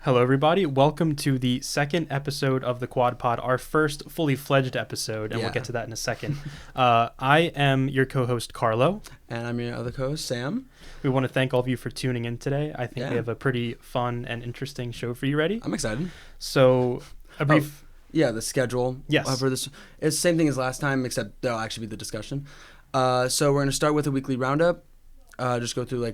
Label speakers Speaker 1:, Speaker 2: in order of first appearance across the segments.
Speaker 1: Hello, everybody. Welcome to the second episode of the Quad Pod, our first fully fledged episode, and we'll get to that in a second. I am your co-host, Carlo.
Speaker 2: And I'm your other co-host, Sam.
Speaker 1: We want to thank all of you for tuning in today. I think we have a pretty fun and interesting show for you. Ready?
Speaker 2: I'm excited.
Speaker 1: So, a brief...
Speaker 2: the schedule.
Speaker 1: Yes.
Speaker 2: For this, it's the same thing as last time, except there'll actually be the discussion. So we're going to start with a weekly roundup. Just go through,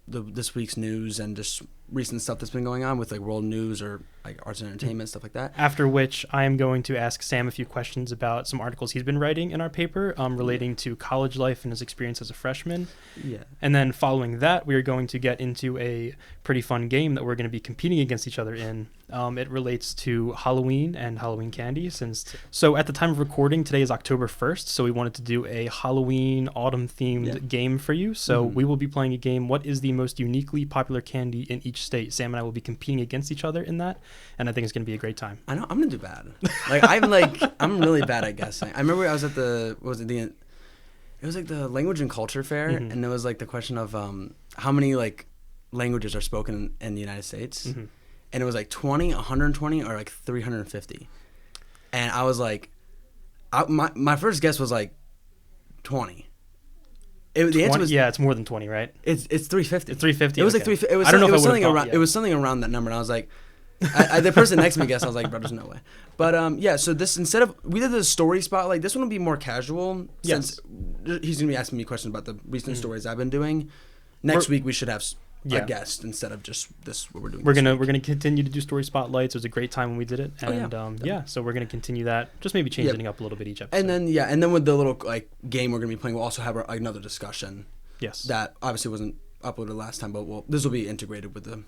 Speaker 2: this week's news and just recent stuff that's been going on with world news or arts and entertainment, stuff like that.
Speaker 1: After which I am going to ask Sam a few questions about some articles he's been writing in our paper relating to college life and his experience as a freshman.
Speaker 2: Yeah. And
Speaker 1: then following that, we are going to get into a pretty fun game that we're going to be competing against each other in. It relates to Halloween and Halloween candy. So at the time of recording, today is October 1st, so we wanted to do a Halloween autumn-themed game for you. So we will be playing a game, what is the most uniquely popular candy in each state? Sam and I will be competing against each other in that, and I think it's going to be a great time.
Speaker 2: I know, I'm going to do bad. I'm really bad at guessing. I remember I was at it was the language and culture fair, and there was the question of how many languages are spoken in the United States. And it was 20, 120, or 350. And I was my first guess was 20. The answer was,
Speaker 1: it's more than 20, right?
Speaker 2: It's 350.
Speaker 1: It's 350.
Speaker 2: It was 350. It was, I don't know if it was something around. It was something around that number, and I was the person next to me guessed. I was bro, there's no way. But so this, instead of, we did the story spotlight. This one will be more casual.
Speaker 1: Yes.
Speaker 2: Since he's gonna be asking me questions about the recent stories I've been doing. Next week we should have a guest instead of just this. What we're doing.
Speaker 1: We're gonna continue to do story spotlights. It was a great time when we did it, and so we're gonna continue that. Just maybe changing it up a little bit each episode.
Speaker 2: And then with the little game we're gonna be playing, we'll also have another discussion.
Speaker 1: Yes.
Speaker 2: That obviously wasn't uploaded last time, but this will be integrated with the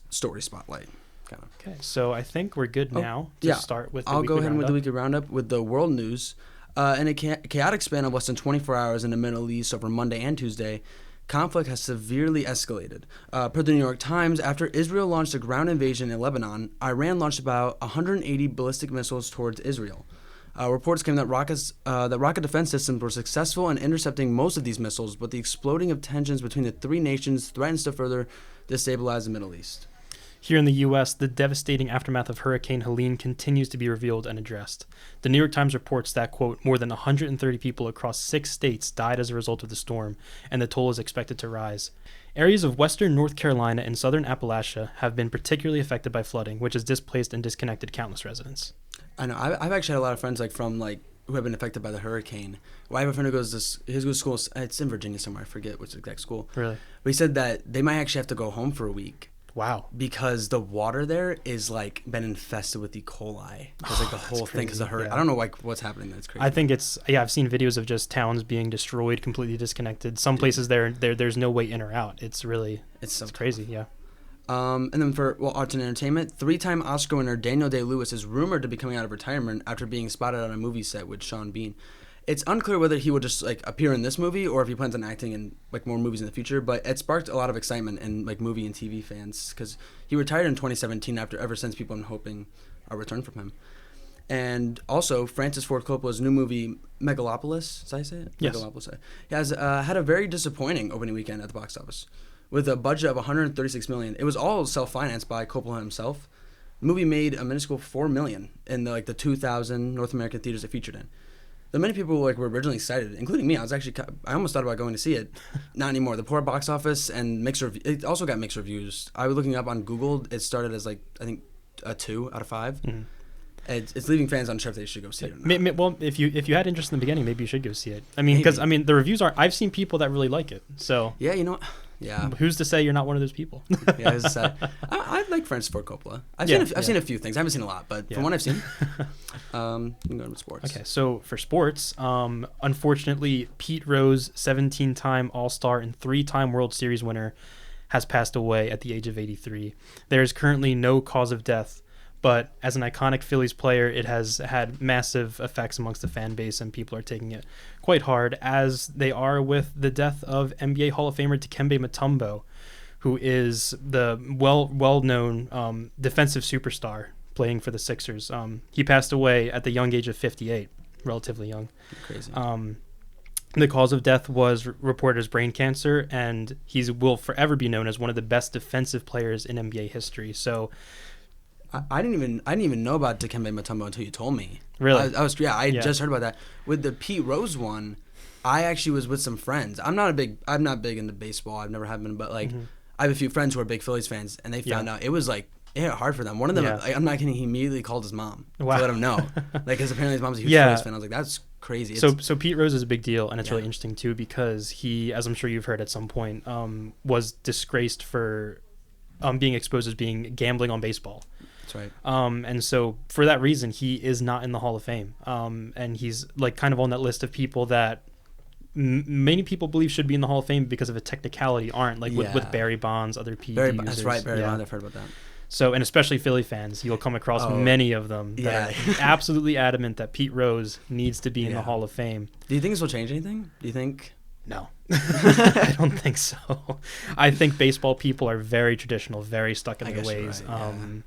Speaker 2: story spotlight. Kind of.
Speaker 1: Okay, so I think we're good now to start with the
Speaker 2: I'll
Speaker 1: weekly
Speaker 2: go ahead
Speaker 1: roundup.
Speaker 2: with the weekly roundup with the world news. In a chaotic span of less than 24 hours in the Middle East over Monday and Tuesday, conflict has severely escalated. Per the New York Times, after Israel launched a ground invasion in Lebanon, Iran launched about 180 ballistic missiles towards Israel. Reports claim that rocket defense systems were successful in intercepting most of these missiles, but the exploding of tensions between the three nations threatens to further destabilize the Middle East.
Speaker 1: Here in the U.S., the devastating aftermath of Hurricane Helene continues to be revealed and addressed. The New York Times reports that, quote, more than 130 people across 6 states died as a result of the storm, and the toll is expected to rise. Areas of western North Carolina and southern Appalachia have been particularly affected by flooding, which has displaced and disconnected countless residents.
Speaker 2: I know. I've actually had a lot of friends who have been affected by the hurricane. Well, I have a friend who goes to his school. It's in Virginia somewhere. I forget which exact school.
Speaker 1: Really?
Speaker 2: But he said that they might actually have to go home for a week.
Speaker 1: Wow.
Speaker 2: Because the water there is been infested with E. coli. Because the whole thing, because of the hurricane.
Speaker 1: Yeah.
Speaker 2: I don't know what's happening. That's crazy.
Speaker 1: I think I've seen videos of just towns being destroyed, completely disconnected. Some places there's no way in or out. It's crazy. Yeah.
Speaker 2: And then for arts and entertainment, 3-time Oscar winner Daniel Day-Lewis is rumored to be coming out of retirement after being spotted on a movie set with Sean Bean. It's unclear whether he will just appear in this movie or if he plans on acting in more movies in the future, but it sparked a lot of excitement in movie and TV fans because he retired in 2017 ever since people have been hoping a return from him. And also, Francis Ford Coppola's new movie Megalopolis, did I say it?
Speaker 1: Yes.
Speaker 2: Megalopolis. He has had a very disappointing opening weekend at the box office. With a budget of $136 million. It was all self-financed by Coppola himself. The movie made a minuscule $4 million in the 2,000 North American theaters it featured in. Though many people were originally excited, including me. I almost thought about going to see it. Not anymore. The poor box office and it also got mixed reviews. I was looking up on Google. It started as I think a 2 out of 5. Mm-hmm. It's leaving fans unsure if they should go see it or not.
Speaker 1: Well, if you had interest in the beginning, maybe you should go see it. I mean, because the reviews are. I've seen people that really like it. So
Speaker 2: yeah, you know what? Yeah.
Speaker 1: Who's to say you're not one of those people?
Speaker 2: Yeah, it's sad. I like Francis Ford Coppola. I've seen a few things. I haven't seen a lot, but from what I've seen, you can go to sports.
Speaker 1: Okay, so for sports, unfortunately, Pete Rose, 17-time All-Star and 3-time World Series winner, has passed away at the age of 83. There is currently no cause of death, but as an iconic Phillies player, it has had massive effects amongst the fan base, and people are taking it quite hard, as they are with the death of NBA Hall of Famer Dikembe Mutombo, who is the well-known defensive superstar playing for the Sixers. He passed away at the young age of 58, relatively young.
Speaker 2: Crazy.
Speaker 1: The cause of death was reported as brain cancer, and he will forever be known as one of the best defensive players in NBA history. So,
Speaker 2: I didn't even know about Dikembe Mutombo until you told me.
Speaker 1: really,
Speaker 2: I just heard about that. With the Pete Rose one, I actually was with some friends. I'm not big into baseball. I've never have been, but like I have a few friends who are big Phillies fans, and they found out it was like it hit hard for them. One of them, like, I'm not kidding, he immediately called his mom to let him know, like, because apparently his mom's a huge Phillies fan. I was like, that's crazy.
Speaker 1: So Pete Rose is a big deal, and it's really interesting too because he, as I'm sure you've heard at some point, was disgraced for being exposed as being gambling on baseball.
Speaker 2: That's right.
Speaker 1: And so for that reason, he is not in the Hall of Fame. And he's like kind of on that list of people that many people believe should be in the Hall of Fame because of a technicality aren't, like with Barry Bonds, other PED users.
Speaker 2: That's right, Barry Bonds. I've heard about that.
Speaker 1: So, and especially Philly fans, you'll come across many of them that are absolutely adamant that Pete Rose needs to be in the Hall of Fame.
Speaker 2: Do you think this will change anything? Do you think?
Speaker 1: No. I don't think so. I think baseball people are very traditional, very stuck in their ways. Right,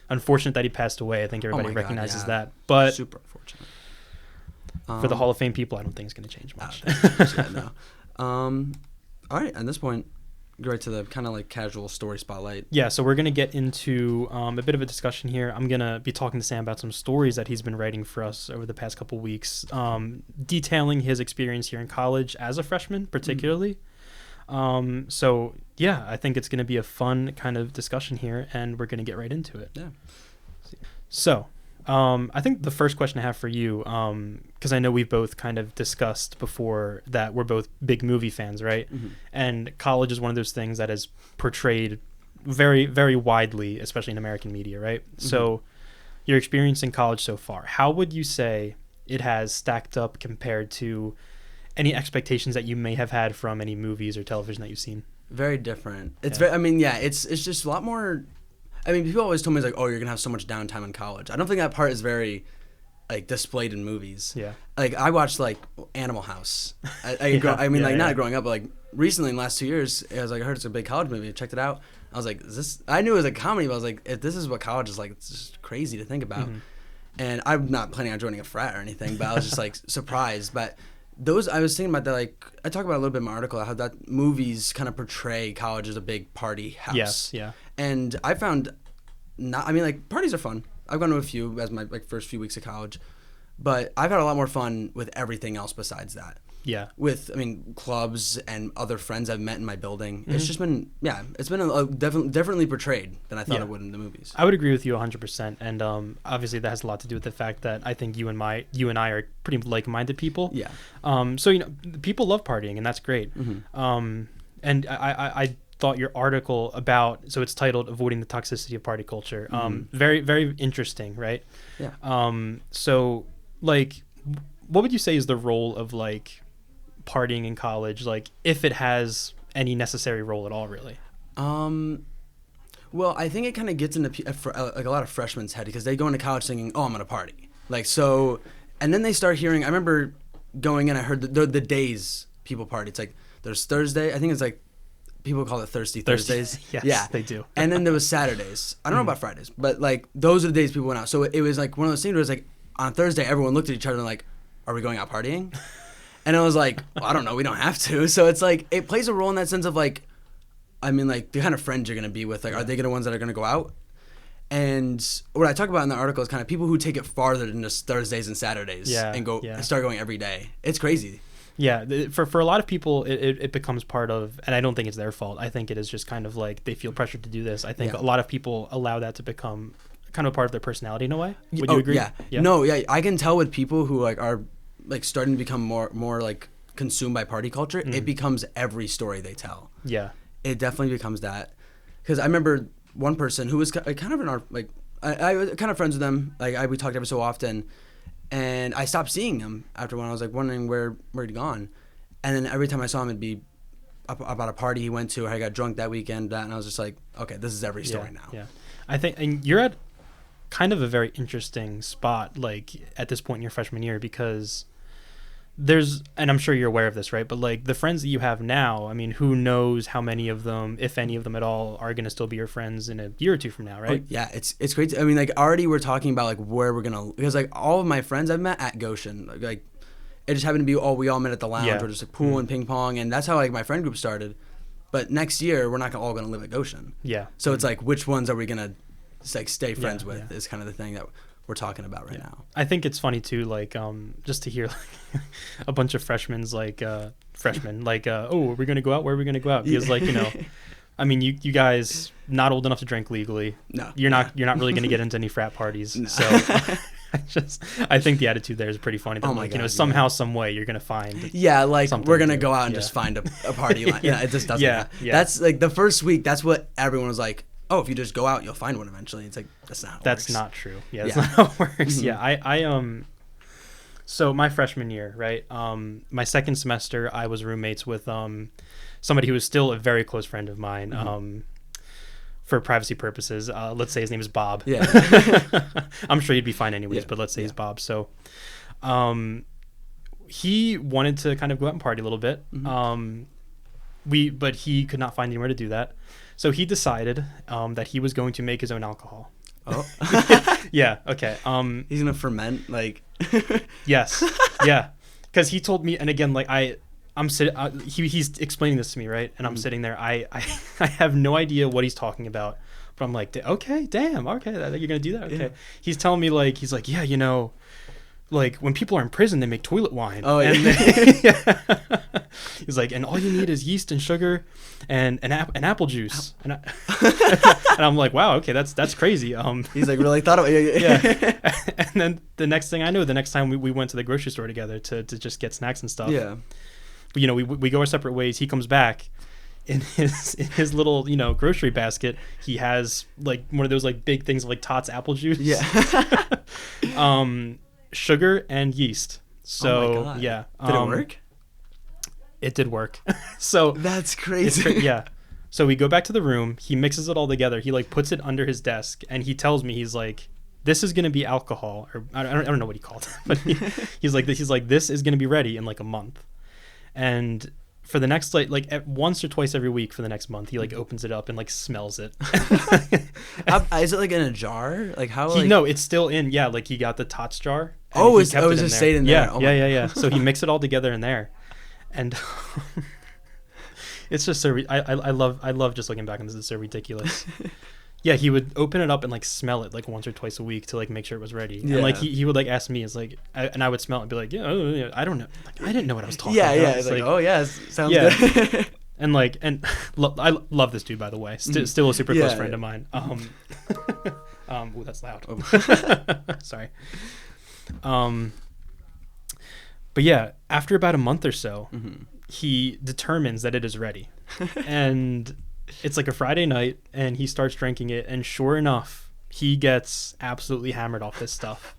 Speaker 1: unfortunate that he passed away. I think everybody recognizes that. But
Speaker 2: super unfortunate.
Speaker 1: For the Hall of Fame people, I don't think it's going to change much.
Speaker 2: No. All right, at this point, go right to the kind of like casual story spotlight.
Speaker 1: Yeah, so we're going to get into a bit of a discussion here. I'm going to be talking to Sam about some stories that he's been writing for us over the past couple weeks, detailing his experience here in college as a freshman, particularly. So, yeah, I think it's going to be a fun kind of discussion here, and we're going to get right into it.
Speaker 2: Yeah.
Speaker 1: So, I think the first question I have for you, because I know we've both kind of discussed before that we're both big movie fans, right? Mm-hmm. And college is one of those things that is portrayed very, very widely, especially in American media, right? Mm-hmm. So your experience in college so far, how would you say it has stacked up compared to any expectations that you may have had from any movies or television that you've seen?
Speaker 2: Very different. It's very, I mean, it's just a lot more. I mean, people always told me, like, oh, you're going to have so much downtime in college. I don't think that part is very, like, displayed in movies.
Speaker 1: Yeah.
Speaker 2: Like, I watched, like, Animal House. Not growing up, but, like, recently in the last 2 years, I was like, I heard it's a big college movie. I checked it out. I was like, I knew it was a comedy, but I was like, if this is what college is like, it's just crazy to think about. Mm-hmm. And I'm not planning on joining a frat or anything, but I was just, like, surprised. But I was thinking about that, like, I talk about a little bit in my article, how that movies kind of portray college as a big party house.
Speaker 1: Yes, yeah.
Speaker 2: And I found, parties are fun. I've gone to a few as my first few weeks of college, but I've had a lot more fun with everything else besides that.
Speaker 1: Yeah.
Speaker 2: With, clubs and other friends I've met in my building. Mm-hmm. It's just been, it's been definitely portrayed than I thought it would in the movies.
Speaker 1: I would agree with you 100%. And obviously that has a lot to do with the fact that I think you and I are pretty like-minded people.
Speaker 2: Yeah.
Speaker 1: So, people love partying, and that's great.
Speaker 2: Mm-hmm.
Speaker 1: And I thought your article about, so it's titled Avoiding the Toxicity of Party Culture. Very, very interesting, right?
Speaker 2: Yeah.
Speaker 1: So, like, what would you say is the role of, like, partying in college, like, if it has any necessary role at all, really?
Speaker 2: Well, I think it kind of gets into like a lot of freshmen's head, because they go into college thinking, oh, I'm going to party. Like, so, and then they start hearing, I remember going in, I heard the days people party. It's like, there's Thursday, I think it's like, people call it Thirsty Thursdays.
Speaker 1: Yes,
Speaker 2: yeah,
Speaker 1: they do.
Speaker 2: And then there was Saturdays. I don't know about Fridays, but, like, those are the days people went out. So it was like one of those things where it was like, on Thursday, everyone looked at each other and like, are we going out partying? And I was like, well, I don't know, we don't have to. So it's like, it plays a role in that sense of, like, the kind of friends you're going to be with. Like, are they the ones that are going to go out? And what I talk about in the article is kind of people who take it farther than just Thursdays and Saturdays and start going every day. It's crazy.
Speaker 1: Yeah, for a lot of people, it becomes part of, and I don't think it's their fault. I think it is just kind of like they feel pressured to do this. I think a lot of people allow that to become kind of a part of their personality in a way. Would you agree?
Speaker 2: Yeah. No, yeah. I can tell with people who, like, are, like, starting to become more like consumed by party culture. It becomes every story they tell.
Speaker 1: Yeah.
Speaker 2: It definitely becomes that. Because I remember one person who was kind of in our, like, I was kind of friends with them. Like, we talked every so often. And I stopped seeing him after when I was, like, wondering where he'd gone. And then every time I saw him, it'd be about a party he went to, or I got drunk that weekend. And I was just like, okay, this is every story now.
Speaker 1: Yeah. I think, and you're at kind of a very interesting spot, like, at this point in your freshman year, because there's, and I'm sure you're aware of this, right? But, like, the friends that you have now, I mean, who knows how many of them, if any of them at all, are going to still be your friends in a year or two from now, right?
Speaker 2: Oh, yeah, it's great. I mean, like, already we're talking about, like, where we're going to, because, like, all of my friends I've met at Goshen, like, it just happened to be we all met at the lounge
Speaker 1: Yeah.
Speaker 2: or just like pool and ping pong, and that's how like my friend group started. But next year we're not all gonna live at Goshen.
Speaker 1: Yeah.
Speaker 2: So it's like which ones are we gonna like stay friends
Speaker 1: Yeah,
Speaker 2: with
Speaker 1: yeah.
Speaker 2: is kind of the thing that we're talking about right now.
Speaker 1: I think it's funny too, like just to hear like a bunch of freshmen like oh, we're gonna go out. Where are we gonna go out? Because like I mean, you guys not old enough to drink legally.
Speaker 2: No,
Speaker 1: you're not really gonna get into any frat parties.
Speaker 2: No.
Speaker 1: So I think the attitude there is pretty funny. That,
Speaker 2: Oh my God,
Speaker 1: somehow, some way you're gonna find.
Speaker 2: Yeah, like
Speaker 1: something
Speaker 2: we're
Speaker 1: to
Speaker 2: gonna
Speaker 1: do.
Speaker 2: go out and
Speaker 1: Yeah.
Speaker 2: just find a party line. Yeah, it just doesn't.
Speaker 1: Yeah, yeah.
Speaker 2: That's like the first week. That's what everyone was like. Oh, if you just go out, you'll find one eventually. It's like that's not how it
Speaker 1: That's
Speaker 2: works.
Speaker 1: not true. Yeah, that's
Speaker 2: Yeah.
Speaker 1: not how it works.
Speaker 2: Mhm.
Speaker 1: Yeah, I so my freshman year, right? My second semester, I was roommates with somebody who was still a very close friend of mine.
Speaker 2: Mm-hmm.
Speaker 1: For privacy purposes, let's say his name is Bob.
Speaker 2: Yeah.
Speaker 1: I'm sure he'd be fine anyways,
Speaker 2: Yeah.
Speaker 1: but let's say he's Bob. So, he wanted to kind of go out and party a little bit.
Speaker 2: Mhm.
Speaker 1: But he could not find anywhere to do that. So he decided that he was going to make his own alcohol.
Speaker 2: Oh.
Speaker 1: Yeah. Okay.
Speaker 2: He's gonna ferment like.
Speaker 1: Yes. Yeah. Because he told me, and again, like I'm sitting. He's explaining this to me, right? And I'm sitting there. I have no idea what he's talking about, but I'm like, okay, damn, okay, you're gonna do that, okay.
Speaker 2: Yeah.
Speaker 1: He's telling me like, he's like, yeah, like when people are in prison, they make toilet wine.
Speaker 2: Oh, yeah.
Speaker 1: And he's like, and all you need is yeast and sugar, and apple juice. And I'm like, wow, okay, that's crazy.
Speaker 2: He's like really thought about it.
Speaker 1: Yeah. And then the next thing I know, the next time we went to the grocery store together to just get snacks and stuff.
Speaker 2: Yeah.
Speaker 1: We go our separate ways. He comes back in his little, grocery basket. He has like one of those like big things like Tots apple juice.
Speaker 2: Yeah.
Speaker 1: Sugar and yeast. So,
Speaker 2: Oh my God.
Speaker 1: yeah.
Speaker 2: Did it work?
Speaker 1: It did work. So
Speaker 2: That's crazy.
Speaker 1: yeah. So we go back to the room. He mixes it all together. He like puts it under his desk, and he tells me, he's like, "This is gonna be alcohol," or I don't know what he called it, but he's like, "This is gonna be ready in like a month." And for the next once or twice every week for the next month, he like opens it up and like smells it.
Speaker 2: Is it like in a jar? Like how?
Speaker 1: No, it's still in. Yeah, like he got the Tots jar. and
Speaker 2: Oh,
Speaker 1: he
Speaker 2: it's
Speaker 1: kept it in
Speaker 2: just
Speaker 1: there.
Speaker 2: stayed in there.
Speaker 1: Yeah,
Speaker 2: Oh my
Speaker 1: yeah. So he mixed it all together in there, and it's just so. I love just looking back on this. It's so ridiculous. Yeah, he would open it up and like smell it like once or twice a week to like make sure it was ready.
Speaker 2: Yeah.
Speaker 1: And like he would like ask me, it's like, and I would smell it and be like, yeah, I don't know, like I didn't know what I was talking
Speaker 2: Yeah,
Speaker 1: about.
Speaker 2: yeah. It's like, oh yeah, sounds
Speaker 1: Yeah.
Speaker 2: good.
Speaker 1: And like, I love this dude, by the way. Still a super close
Speaker 2: Yeah,
Speaker 1: friend
Speaker 2: yeah.
Speaker 1: of mine. Ooh, that's loud. Sorry. But yeah, after about a month or so, he determines that it is ready, and it's like a Friday night, and he starts drinking it, and sure enough, he gets absolutely hammered off this stuff.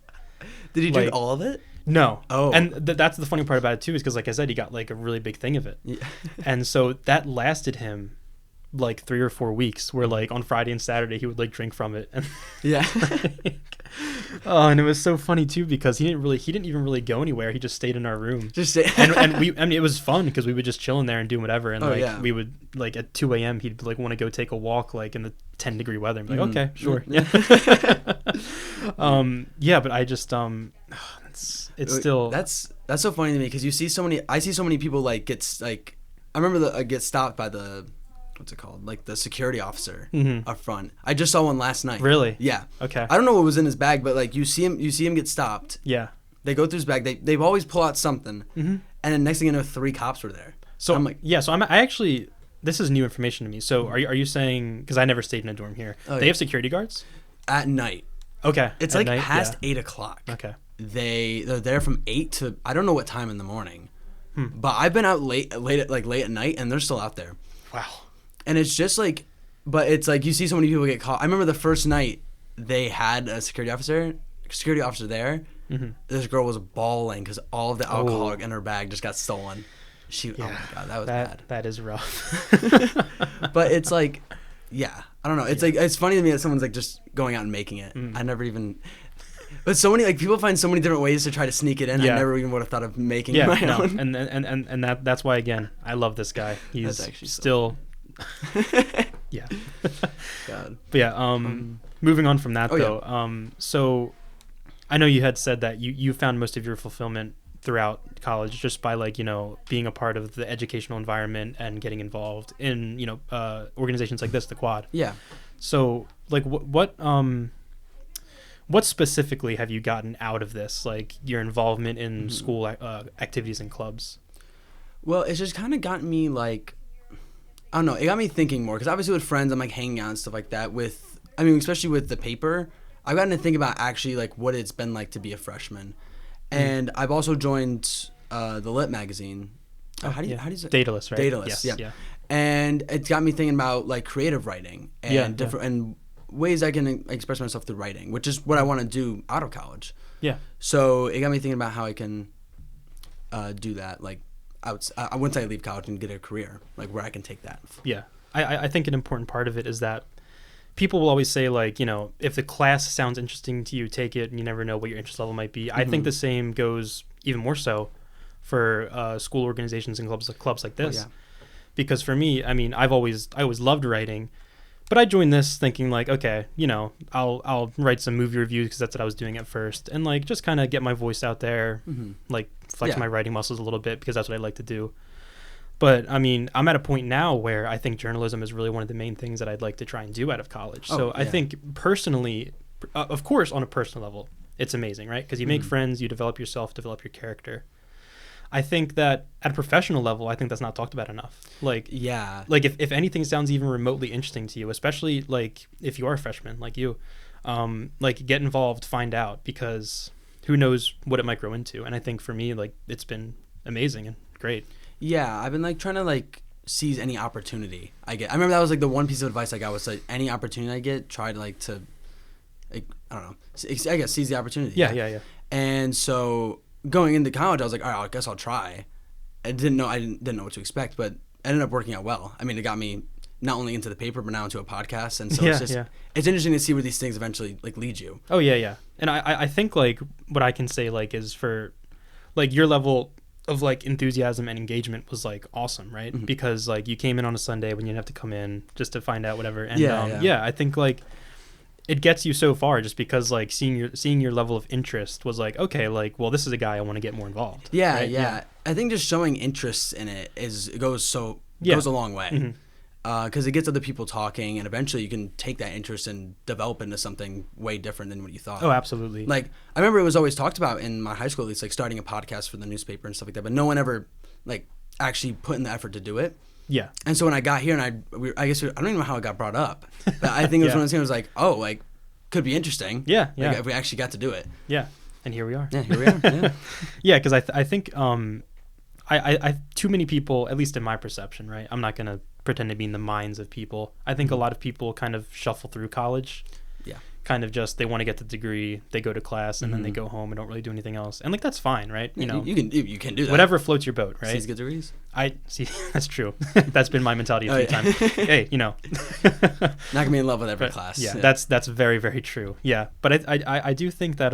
Speaker 2: Did he drink
Speaker 1: Like-
Speaker 2: all of it?
Speaker 1: No.
Speaker 2: Oh.
Speaker 1: And that's the funny part about it too, is because like I said, he got like a really big thing of it.
Speaker 2: Yeah.
Speaker 1: And so that lasted him like 3 or 4 weeks, where like on Friday and Saturday he would like drink from it. And
Speaker 2: Yeah.
Speaker 1: oh, and it was so funny too, because he didn't even really go anywhere. He just stayed in our room.
Speaker 2: Just say.
Speaker 1: and it was fun because we would just chill in there and do whatever. And
Speaker 2: Oh,
Speaker 1: like
Speaker 2: yeah.
Speaker 1: we would like at 2 a.m. he'd like want to go take a walk like in the 10-degree weather. And be like, okay, sure. Yeah. Yeah, but I just it's still
Speaker 2: That's so funny to me because I see so many people like I remember get stopped by the what's it called, like the security officer up front. I just saw one last night.
Speaker 1: Really?
Speaker 2: Yeah.
Speaker 1: Okay.
Speaker 2: I don't know what was in his bag, but like you see him get stopped.
Speaker 1: Yeah.
Speaker 2: They go through his bag. They always pull out something, and then next thing you know, 3 cops were there.
Speaker 1: So
Speaker 2: I'm like,
Speaker 1: yeah, so I actually, this is new information to me. So are you saying, because I never stayed in a dorm here,
Speaker 2: Oh,
Speaker 1: they
Speaker 2: yeah.
Speaker 1: have security guards?
Speaker 2: at night.
Speaker 1: Okay.
Speaker 2: It's
Speaker 1: at
Speaker 2: like
Speaker 1: night?
Speaker 2: past
Speaker 1: Yeah.
Speaker 2: 8:00.
Speaker 1: Okay.
Speaker 2: They're there from 8 to I don't know what time in the morning, but I've been out late at night, and they're still out there.
Speaker 1: Wow.
Speaker 2: And it's just like, but it's like you see so many people get caught. I remember the first night they had a security officer there. This girl was bawling because all of the alcohol in her bag just got stolen. Oh my god, that was bad.
Speaker 1: That is rough.
Speaker 2: But it's like, yeah, I don't know. It's like it's funny to me that someone's like just going out and making it. I never even. But so many people find so many different ways to try to sneak it in.
Speaker 1: Yeah.
Speaker 2: I never even would have thought of making
Speaker 1: Yeah,
Speaker 2: my
Speaker 1: no,
Speaker 2: own.
Speaker 1: and that's why again I love this guy. He's
Speaker 2: That's actually so
Speaker 1: still, yeah.
Speaker 2: God.
Speaker 1: But yeah, moving on from that
Speaker 2: Oh, yeah.
Speaker 1: though, so I know you had said that you found most of your fulfillment throughout college just by like, being a part of the educational environment and getting involved in, organizations like this, the Quad.
Speaker 2: Yeah.
Speaker 1: So like what specifically have you gotten out of this, like your involvement in school activities and clubs?
Speaker 2: Well, it's just kind of gotten me like, I don't know, it got me thinking more, because obviously with friends I'm like hanging out and stuff like that. Especially with the paper, I've gotten to think about actually like what it's been like to be a freshman. And I've also joined the Lit magazine. How do you say
Speaker 1: Daedalus, right?
Speaker 2: Daedalus, yeah. And it's got me thinking about like creative writing and different and ways I can express myself through writing, which is what I want to do out of college.
Speaker 1: Yeah.
Speaker 2: So it got me thinking about how I can do that, like once I leave college and get a career, like where I can take that.
Speaker 1: Yeah. I think an important part of it is that people will always say, like, if the class sounds interesting to you, take it, and you never know what your interest level might be. I think the same goes even more so for school organizations and clubs like this.
Speaker 2: Oh, yeah.
Speaker 1: Because for me, I always loved writing, but I joined this thinking like, okay, I'll write some movie reviews because that's what I was doing at first, and like just kind of get my voice out there, like flex my writing muscles a little bit because that's what I like to do. But I'm at a point now where I think journalism is really one of the main things that I'd like to try and do out of college. I think personally, of course, on a personal level, it's amazing, right? Because you make friends, you develop yourself, develop your character. I think that at a professional level, I think that's not talked about enough. Like if anything sounds even remotely interesting to you, especially like if you are a freshman like you, like get involved, find out, because who knows what it might grow into. And I think for me, like it's been amazing and great.
Speaker 2: Yeah, I've been like trying to like seize any opportunity I get. I remember that was like the one piece of advice I got was like any opportunity I get, try to like I don't know, I guess seize the opportunity.
Speaker 1: Yeah.
Speaker 2: And so going into college, I was like, all right, I guess I'll try. I didn't know what to expect, but it ended up working out well. It got me not only into the paper, but now into a podcast. And so it's interesting to see where these things eventually like lead you.
Speaker 1: Oh yeah. And I think like what I can say like is for like your level of like enthusiasm and engagement was like awesome, right? Because like you came in on a Sunday when you didn't have to come in just to find out whatever. And I think like it gets you so far just because like seeing your level of interest was like, okay, like, well, this is a guy I want to get more involved.
Speaker 2: Yeah,
Speaker 1: right?
Speaker 2: yeah. I think just showing interest in it goes a long way. Because it gets other people talking, and eventually you can take that interest and develop into something way different than what you thought.
Speaker 1: Oh, absolutely.
Speaker 2: Like, I remember it was always talked about in my high school, at least, like starting a podcast for the newspaper and stuff like that, but no one ever like actually put in the effort to do it.
Speaker 1: Yeah.
Speaker 2: And so when I got here, and I guess I don't even know how it got brought up, but I think it was one of those things. I was like, oh, like could be interesting.
Speaker 1: Yeah.
Speaker 2: Like, if we actually got to do it.
Speaker 1: Yeah. And here we are.
Speaker 2: Yeah, here we are. Yeah.
Speaker 1: Yeah, because I think I too many people, at least in my perception, right? I'm not gonna pretend to be in the minds of people. I think a lot of people kind of shuffle through college. Yeah. Kind of just they want to get the degree, they go to class, and then they go home and don't really do anything else. And like that's fine, right?
Speaker 2: You can do that.
Speaker 1: Whatever floats your boat, right?
Speaker 2: Seize good degrees.
Speaker 1: I see. That's true. That's been my mentality a few times. Hey,
Speaker 2: not gonna be in love with every class.
Speaker 1: Yeah, that's very, very true. Yeah, but I do think that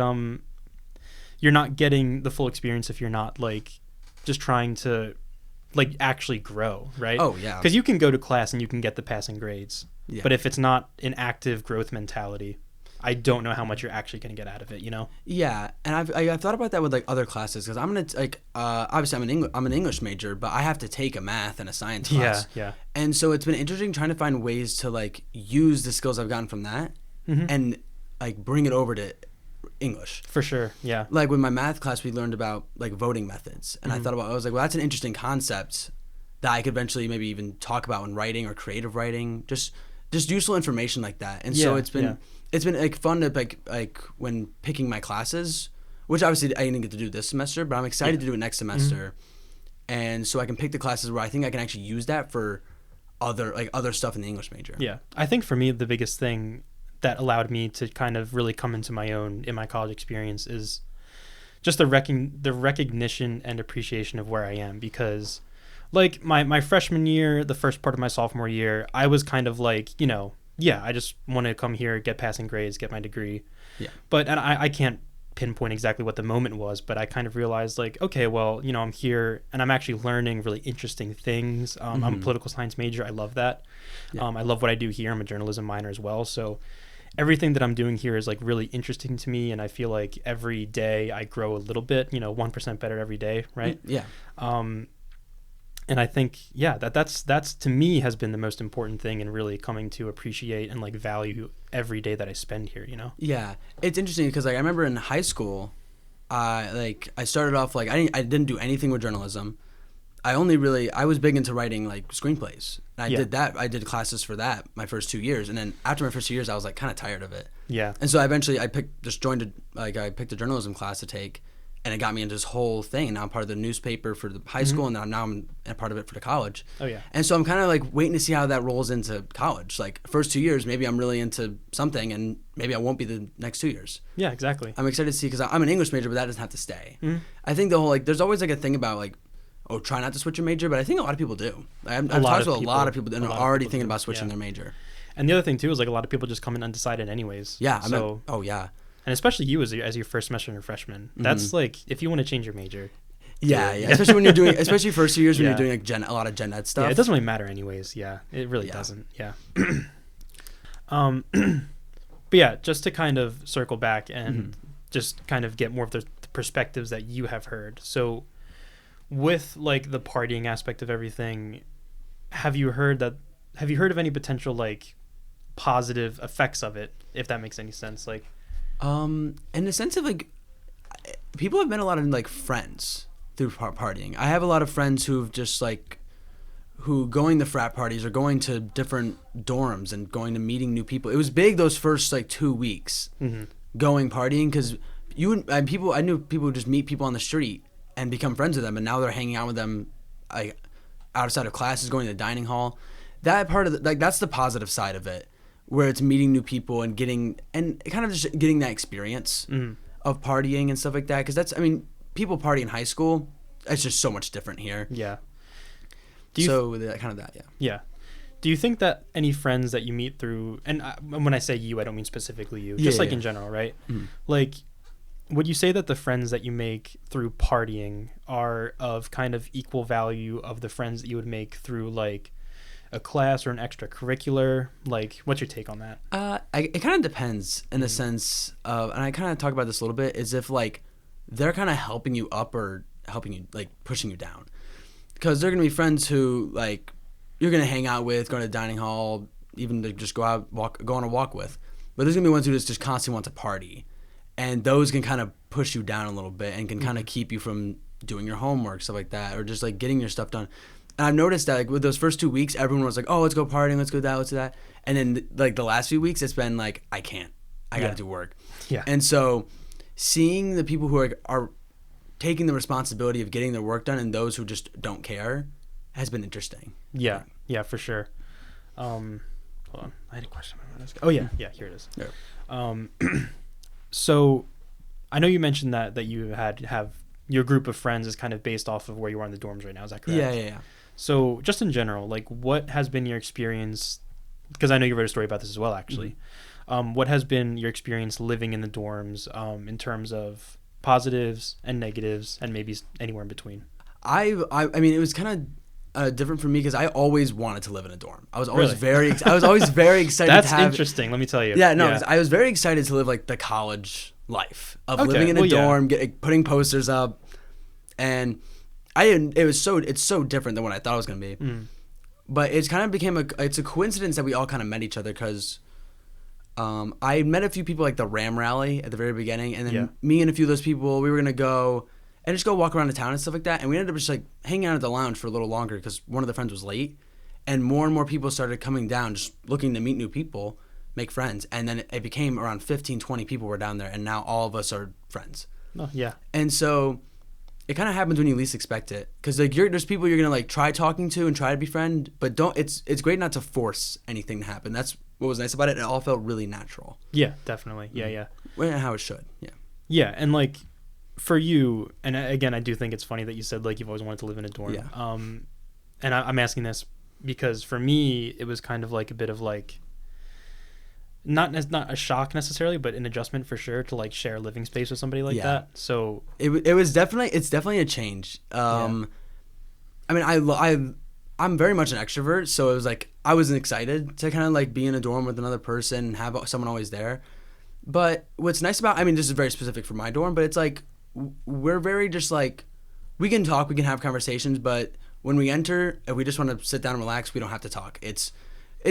Speaker 1: you're not getting the full experience if you're not like just trying to like actually grow, right?
Speaker 2: Oh yeah.
Speaker 1: Because you can go to class and you can get the passing grades,
Speaker 2: yeah.
Speaker 1: But if it's not an active growth mentality, I don't know how much you're actually going to get out of it, you know?
Speaker 2: Yeah, and I've thought about that with like other classes because I'm gonna like obviously I'm an English major, but I have to take a math and a science class.
Speaker 1: Yeah.
Speaker 2: And so it's been interesting trying to find ways to like use the skills I've gotten from that and like bring it over to English.
Speaker 1: For sure, yeah.
Speaker 2: Like with my math class, we learned about like voting methods, and I was like, well, that's an interesting concept that I could eventually maybe even talk about in writing or creative writing, just useful information like that. And so it's been like fun to like when picking my classes, which obviously I didn't get to do this semester, but I'm excited to do it next semester, and so I can pick the classes where I think I can actually use that for other stuff in the English major.
Speaker 1: Yeah, I think for me the biggest thing that allowed me to kind of really come into my own in my college experience is just the recognition and appreciation of where I am, because like my freshman year, the first part of my sophomore year, I was kind of like, I just want to come here, get passing grades, get my degree.
Speaker 2: Yeah.
Speaker 1: But and I can't pinpoint exactly what the moment was, but I kind of realized like, okay, well, I'm here and I'm actually learning really interesting things. I'm a political science major. I love that. Yeah. I love what I do here. I'm a journalism minor as well. So everything that I'm doing here is like really interesting to me, and I feel like every day I grow a little bit, 1% better every day, right?
Speaker 2: Yeah.
Speaker 1: And I think, yeah, that's to me has been the most important thing in really coming to appreciate and like value every day that I spend here,
Speaker 2: Yeah, it's interesting because like I remember in high school, I started off like I didn't do anything with journalism. I was big into writing like screenplays. And I did that. I did classes for that my first 2 years, and then after my first 2 years, I was like kind of tired of it.
Speaker 1: Yeah.
Speaker 2: And so eventually I picked a journalism class to take, and it got me into this whole thing. Now I'm part of the newspaper for the high school, and now I'm a part of it for the college.
Speaker 1: Oh yeah.
Speaker 2: And so I'm kind of like waiting to see how that rolls into college. Like first 2 years, maybe I'm really into something, and maybe I won't be the next 2 years.
Speaker 1: Yeah, exactly.
Speaker 2: I'm excited to see because I'm an English major, but that doesn't have to stay.
Speaker 1: Mm-hmm.
Speaker 2: I think the whole like there's always like a thing about like, oh, try not to switch your major, but I think a lot of people do. I've talked to a lot of people that are already thinking about switching their major.
Speaker 1: And the other thing too is like a lot of people just come in undecided anyways.
Speaker 2: Yeah.
Speaker 1: So
Speaker 2: yeah.
Speaker 1: And especially you as your first semester and freshman. That's like if you want to change your major.
Speaker 2: Yeah. Especially when you're doing, especially first 2 years when you're doing like a lot of gen ed stuff.
Speaker 1: Yeah, it doesn't really matter anyways. Yeah, it really doesn't. Yeah. But yeah, just to kind of circle back and just kind of get more of the perspectives that you have heard. So with like the partying aspect of everything, have you heard of any potential like positive effects of it, if that makes any sense? Like
Speaker 2: in the sense of like people have met a lot of like friends through partying. I have a lot of friends who've just like who going to frat parties or going to different dorms and going to meeting new people. It was big those first like 2 weeks going partying because I knew people would just meet people on the street and become friends with them, and now they're hanging out with them like outside of classes, going to the dining hall. That part of that's the positive side of it, where it's meeting new people and getting that experience of partying and stuff like that. Because people party in high school. It's just so much different here.
Speaker 1: Yeah.
Speaker 2: Yeah.
Speaker 1: Do you think that any friends that you meet through, and when I say you, I don't mean specifically you, just in general, right? Like, would you say that the friends that you make through partying are of kind of equal value of the friends that you would make through like a class or an extracurricular? Like, what's your take on that?
Speaker 2: It kind of depends in the sense of, and I kind of talk about this a little bit, is if like they're kind of helping you up or helping you like pushing you down, because they're gonna be friends who like you're gonna hang out with, go to the dining hall, even to just go on a walk with. But there's gonna be ones who just constantly want to party. And those can kind of push you down a little bit and can kind of keep you from doing your homework, stuff like that, or just like getting your stuff done. And I've noticed that like with those first 2 weeks, everyone was like, oh, let's go partying, let's go that, let's do that. And then like the last few weeks, it's been like, I can't. I got to do work.
Speaker 1: Yeah.
Speaker 2: And so seeing the people who are taking the responsibility of getting their work done and those who just don't care has been interesting.
Speaker 1: Yeah. Yeah, for sure. Hold on. I had a question. Oh, yeah. Yeah, here it is. Yeah. So I know you mentioned that you have your group of friends is kind of based off of where you are in the dorms right now. Is that correct?
Speaker 2: Yeah.
Speaker 1: So just in general, like what has been your experience? Because I know you wrote a story about this as well, actually. What has been your experience living in the dorms in terms of positives and negatives and maybe anywhere in between?
Speaker 2: I mean, it was kind of different for me because I always wanted to live in a dorm. I was always very excited.
Speaker 1: That's
Speaker 2: to have,
Speaker 1: interesting. Let me tell you.
Speaker 2: Yeah, no, I was very excited to live like the college life of living in a dorm, putting posters up, and it's so different than what I thought it was gonna be. But it's kind of became it's a coincidence that we all kind of met each other because I met a few people like the Ram rally at the very beginning, and then me and a few of those people, we were gonna go and just go walk around the town and stuff like that. And we ended up just like hanging out at the lounge for a little longer because one of the friends was late, and more people started coming down, just looking to meet new people, make friends. And then it became around 15, 20 people were down there, and now all of us are friends.
Speaker 1: Oh, yeah.
Speaker 2: And so it kind of happens when you least expect it, because like there's people you're gonna like try talking to and try to befriend, but don't. It's great not to force anything to happen. That's what was nice about it. It all felt really natural.
Speaker 1: Yeah, definitely. Yeah.
Speaker 2: How it should. Yeah.
Speaker 1: Yeah, and like for you, and again, I do think it's funny that you said like you've always wanted to live in a dorm.
Speaker 2: Yeah.
Speaker 1: And I'm asking this because for me, it was kind of like a bit of like not a shock necessarily, but an adjustment for sure to like share a living space with somebody like that. So
Speaker 2: it's definitely a change. I mean, I'm very much an extrovert, so it was like I wasn't excited to kind of like be in a dorm with another person and have someone always there. But what's nice about, I mean, this is very specific for my dorm, but it's like we're very just like, we can talk, we can have conversations, but when we enter, if we just want to sit down and relax, we don't have to talk. It's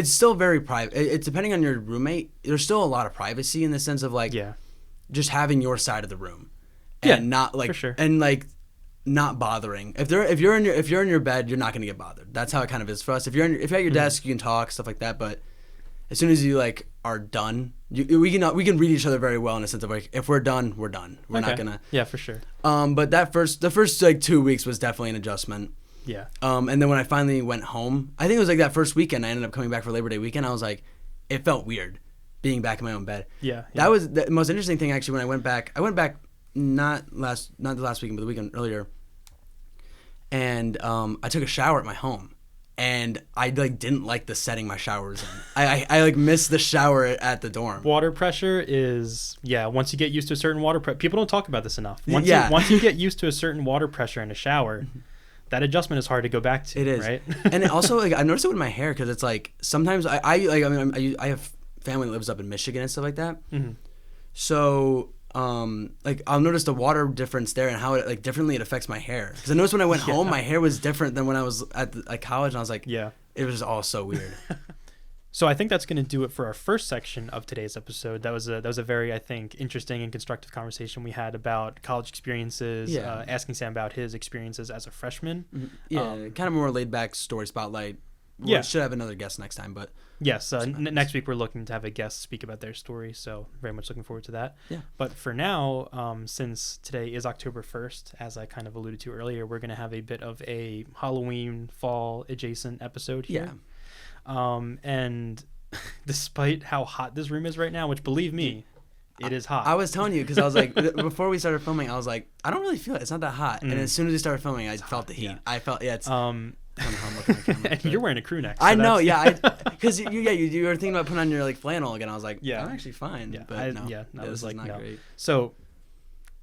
Speaker 2: still very private. It's depending on your roommate. There's still a lot of privacy in the sense of like just having your side of the room, and not like
Speaker 1: for sure.
Speaker 2: and like not bothering. If you're in your bed, you're not gonna get bothered. That's how it kind of is for us. If you're at your desk, you can talk stuff like that. But as soon as you like are done, we can read each other very well in a sense of like if we're done, we're done. We're not gonna.
Speaker 1: Yeah, for sure.
Speaker 2: But the first like 2 weeks was definitely an adjustment.
Speaker 1: Yeah.
Speaker 2: And then when I finally went home, I think it was like that first weekend. I ended up coming back for Labor Day weekend. I was like, it felt weird being back in my own bed.
Speaker 1: Yeah.
Speaker 2: That was the most interesting thing actually. When I went back not the last weekend, but the weekend earlier. And I took a shower at my home, and I like didn't like the setting my shower was in. I like missed the shower at the dorm.
Speaker 1: Water pressure is once you get used to a certain water pressure, people don't talk about this enough. Once you get used to a certain water pressure in a shower, that adjustment is hard to go back to.
Speaker 2: It is,
Speaker 1: right?
Speaker 2: And it also like I noticed it with my hair because it's like sometimes I have family that lives up in Michigan and stuff like that. Mm-hmm. So like I'll notice the water difference there and how it like differently it affects my hair. Because I noticed when I went home, my hair was different than when I was at college, and I was like, it was all so weird.
Speaker 1: So I think that's going to do it for our first section of today's episode. That was a very, I think, interesting and constructive conversation we had about college experiences, asking Sam about his experiences as a freshman.
Speaker 2: Mm-hmm. Yeah, kind of more laid back story spotlight. We should have another guest next time, but
Speaker 1: yes, next week we're looking to have a guest speak about their story, so very much looking forward to that. Yeah. But for now, since today is October 1st, as I kind of alluded to earlier, we're going to have a bit of a Halloween fall adjacent episode here. Yeah. And despite how hot this room is right now, which believe me, it is hot.
Speaker 2: I was telling you because I was like, before we started filming, I was like, I don't really feel it. It's not that hot. And as soon as we started filming, I felt the heat. Yeah. I felt it's. I don't know how I'm looking at the camera,
Speaker 1: and you're wearing a crew neck. So
Speaker 2: I know, because you were thinking about putting on your like flannel again. I was like, I'm actually fine. Yeah, but
Speaker 1: I was like, no. Great. So,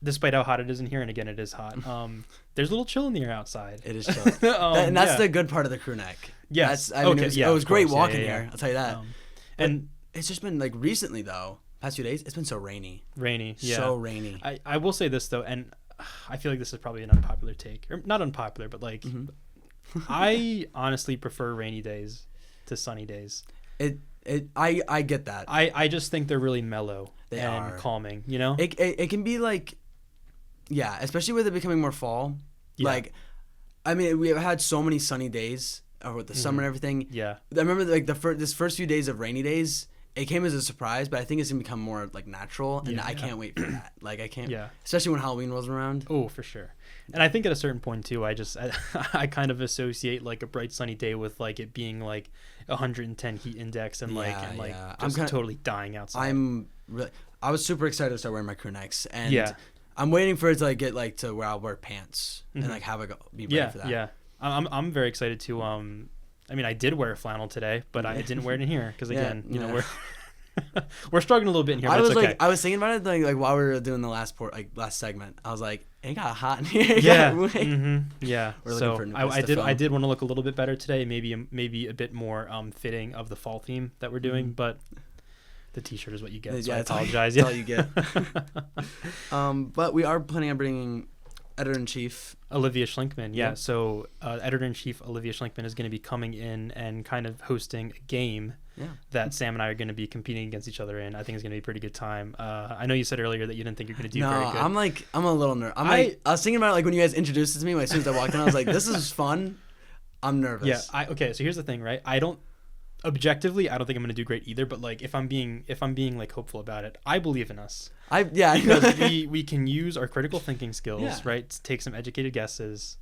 Speaker 1: despite how hot it is in here, and again, it is hot. There's a little chill in the air outside.
Speaker 2: It is chill, and that's the good part of the crew neck.
Speaker 1: Yes,
Speaker 2: it was great walking here. I'll tell you that.
Speaker 1: And
Speaker 2: it's just been like recently though, past few days, it's been so rainy.
Speaker 1: So
Speaker 2: rainy.
Speaker 1: I will say this though, and I feel like this is probably an unpopular take, or not unpopular, but like. Mm-hmm. I honestly prefer rainy days to sunny days.
Speaker 2: I get that.
Speaker 1: I just think they're really mellow and calming, you know?
Speaker 2: It can be like, especially with it becoming more fall. Yeah. Like, I mean, we have had so many sunny days with the summer and everything. Yeah. I remember like this first few days of rainy days, it came as a surprise, but I think it's going to become more like natural, and I can't wait for that. Like I can't, especially when Halloween rolls around.
Speaker 1: Oh, for sure. And I think at a certain point too, I kind of associate like a bright sunny day with like it being like 110 heat index and just totally dying outside.
Speaker 2: I was super excited to start wearing my crew necks, and I'm waiting for it to like get like to where I'll wear pants and like have it be ready for that.
Speaker 1: Yeah, I'm very excited to I mean, I did wear a flannel today, but I didn't wear it in here because again, you know, we're struggling a little bit in here. But it's okay.
Speaker 2: I was thinking about it like while we were doing the last segment. I was like, it got hot in here.
Speaker 1: Yeah. So I did want to look a little bit better today, maybe a bit more fitting of the fall theme that we're doing, but the t-shirt is what you get. So I apologize.
Speaker 2: That's all you get. But we are planning on bringing Editor-in-Chief
Speaker 1: Olivia Schlinkman. Yeah. So Editor-in-Chief Olivia Schlinkman is going to be coming in and kind of hosting a game that Sam and I are going to be competing against each other in. I think it's going to be a pretty good time. I know you said earlier that you didn't think you're going to do very good.
Speaker 2: I'm a little nervous. I was thinking about it like when you guys introduced it to me. As soon as I walked in, I was like, this is fun. I'm nervous.
Speaker 1: Yeah. Okay. So here's the thing, right? Objectively, I don't think I'm going to do great either. But like, if I'm being like hopeful about it, I believe in us. Because we can use our critical thinking skills, right? To take some educated guesses.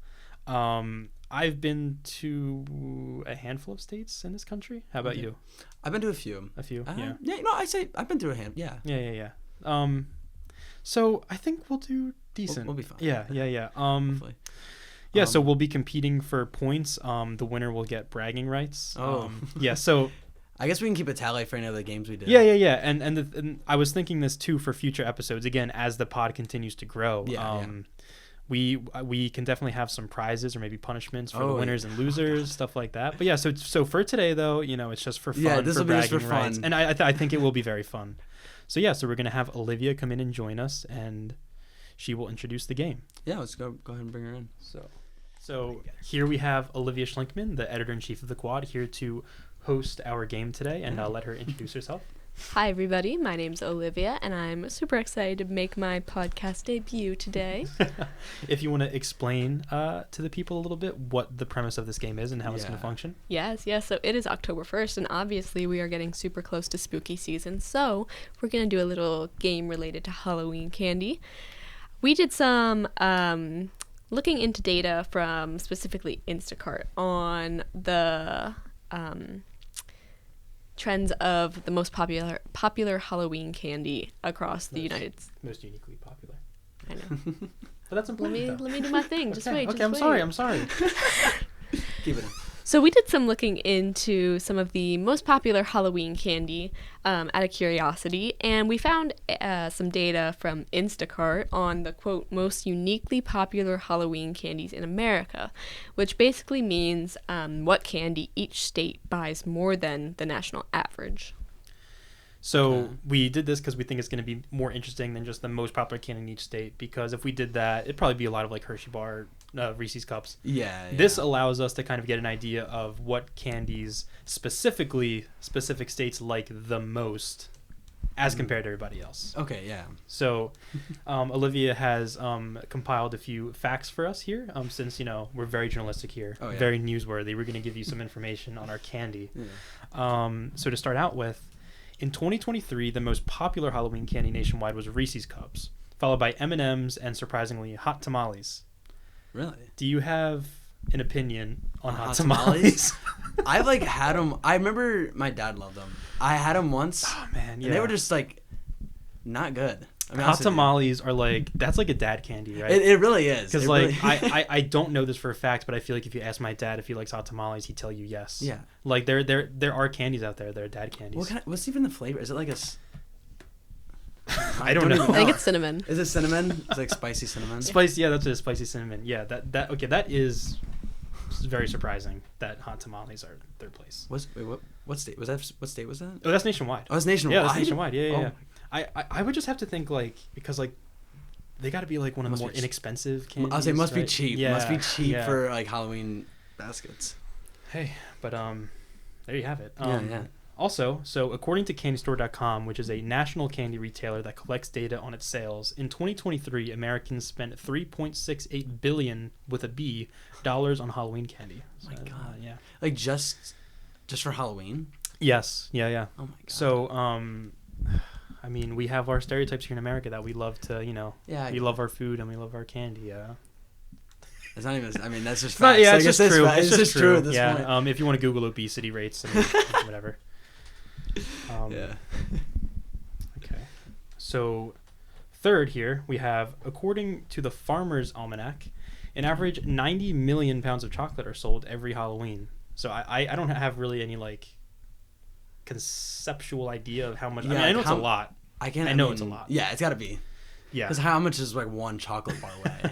Speaker 1: I've been to a handful of states in this country. How about you?
Speaker 2: I've been to a few.
Speaker 1: Yeah.
Speaker 2: Yeah. No, I say I've been through a hand. Yeah.
Speaker 1: Yeah. So I think we'll do decent.
Speaker 2: We'll be fine.
Speaker 1: Yeah.
Speaker 2: Hopefully.
Speaker 1: Yeah, so we'll be competing for points. The winner will get bragging rights. So
Speaker 2: I guess we can keep a tally for any of the games we did.
Speaker 1: Yeah. And I was thinking this too for future episodes. Again, as the pod continues to grow. we can definitely have some prizes or maybe punishments for the winners and losers, stuff like that. But yeah, so for today though, it's just for fun,
Speaker 2: this
Speaker 1: for
Speaker 2: will be just
Speaker 1: bragging
Speaker 2: for
Speaker 1: rights,
Speaker 2: fun.
Speaker 1: and I think it will be very fun. So yeah, so we're gonna have Olivia come in and join us, and she will introduce the game.
Speaker 2: Yeah, let's go ahead and bring her in.
Speaker 1: So here we have Olivia Schlinkman, the editor-in-chief of The Quad, here to host our game today, and I'll let her introduce herself.
Speaker 3: Hi, everybody. My name's Olivia, and I'm super excited to make my podcast debut today.
Speaker 1: If you want to explain to the people a little bit what the premise of this game is and how it's going to function.
Speaker 3: Yes. So it is October 1st, and obviously we are getting super close to spooky season, so we're going to do a little game related to Halloween candy. We did some looking into data from specifically Instacart on the trends of the most popular Halloween candy across the United States.
Speaker 1: Most uniquely popular.
Speaker 3: I know.
Speaker 1: But that's important.
Speaker 3: Let me do my thing. Just wait.
Speaker 1: Okay, I'm sorry.
Speaker 2: Keep it in.
Speaker 3: So we did some looking into some of the most popular Halloween candy out of curiosity, and we found some data from Instacart on the, quote, most uniquely popular Halloween candies in America, which basically means what candy each state buys more than the national average.
Speaker 1: So we did this because we think it's going to be more interesting than just the most popular candy in each state, because if we did that, it'd probably be a lot of like Hershey bar, Reese's Cups.
Speaker 2: Yeah.
Speaker 1: This allows us to kind of get an idea of what candies specific states like the most as compared to everybody else.
Speaker 2: Okay, yeah.
Speaker 1: So Olivia has compiled a few facts for us here, since, we're very journalistic here, very newsworthy. We're going to give you some information on our candy. Yeah. So to start out with, in 2023, the most popular Halloween candy nationwide was Reese's Cups, followed by M&M's and, surprisingly, hot tamales.
Speaker 2: Really?
Speaker 1: Do you have an opinion on hot tamales?
Speaker 2: I've had them. I remember my dad loved them. I had them once.
Speaker 1: Oh man, yeah.
Speaker 2: And they were just not good. I mean,
Speaker 1: hot tamales are that's like a dad candy, right?
Speaker 2: It really is.
Speaker 1: Because I don't know this for a fact, but I feel like if you ask my dad if he likes hot tamales, he'd tell you yes.
Speaker 2: Yeah.
Speaker 1: Like there are candies out there that are dad candies.
Speaker 2: What's even the flavor? Is it like a?
Speaker 1: I don't know.
Speaker 3: I think it's cinnamon.
Speaker 2: Is it cinnamon? It's like spicy cinnamon.
Speaker 1: Spicy, yeah, that's it. Spicy cinnamon. Yeah, that is very surprising that hot tamales are third place.
Speaker 2: What state was that? What state was that?
Speaker 1: Oh, that's nationwide.
Speaker 2: Oh, it's nationwide.
Speaker 1: Yeah, that's nationwide. Yeah. I would just have to think because they got to be one of the more inexpensive candies.
Speaker 2: I was saying must
Speaker 1: right?
Speaker 2: be cheap.
Speaker 1: Yeah,
Speaker 2: must be cheap for Halloween baskets.
Speaker 1: Hey, but there you have it.
Speaker 2: Yeah.
Speaker 1: Also, so according to CandyStore.com, which is a national candy retailer that collects data on its sales, in 2023, Americans spent $3.68 billion with a B dollars on Halloween candy.
Speaker 2: Oh my god!
Speaker 1: Yeah.
Speaker 2: Just for Halloween?
Speaker 1: Yes. Yeah.
Speaker 2: Oh my god.
Speaker 1: So I mean, we have our stereotypes here in America that we love to, we love our food and we love our candy. Yeah.
Speaker 2: It's not even. I mean, that's just facts.
Speaker 1: It's just true.
Speaker 2: It's just true at this
Speaker 1: point. If you want to Google obesity rates, whatever.
Speaker 2: Yeah.
Speaker 1: Okay. So, third here we have, according to the Farmer's Almanac, an average 90 million pounds of chocolate are sold every Halloween. So I don't have really any conceptual idea of how much. I know it's a lot.
Speaker 2: I
Speaker 1: know it's a lot.
Speaker 2: Yeah, it's got to be.
Speaker 1: Yeah.
Speaker 2: Because how much is one chocolate bar weigh?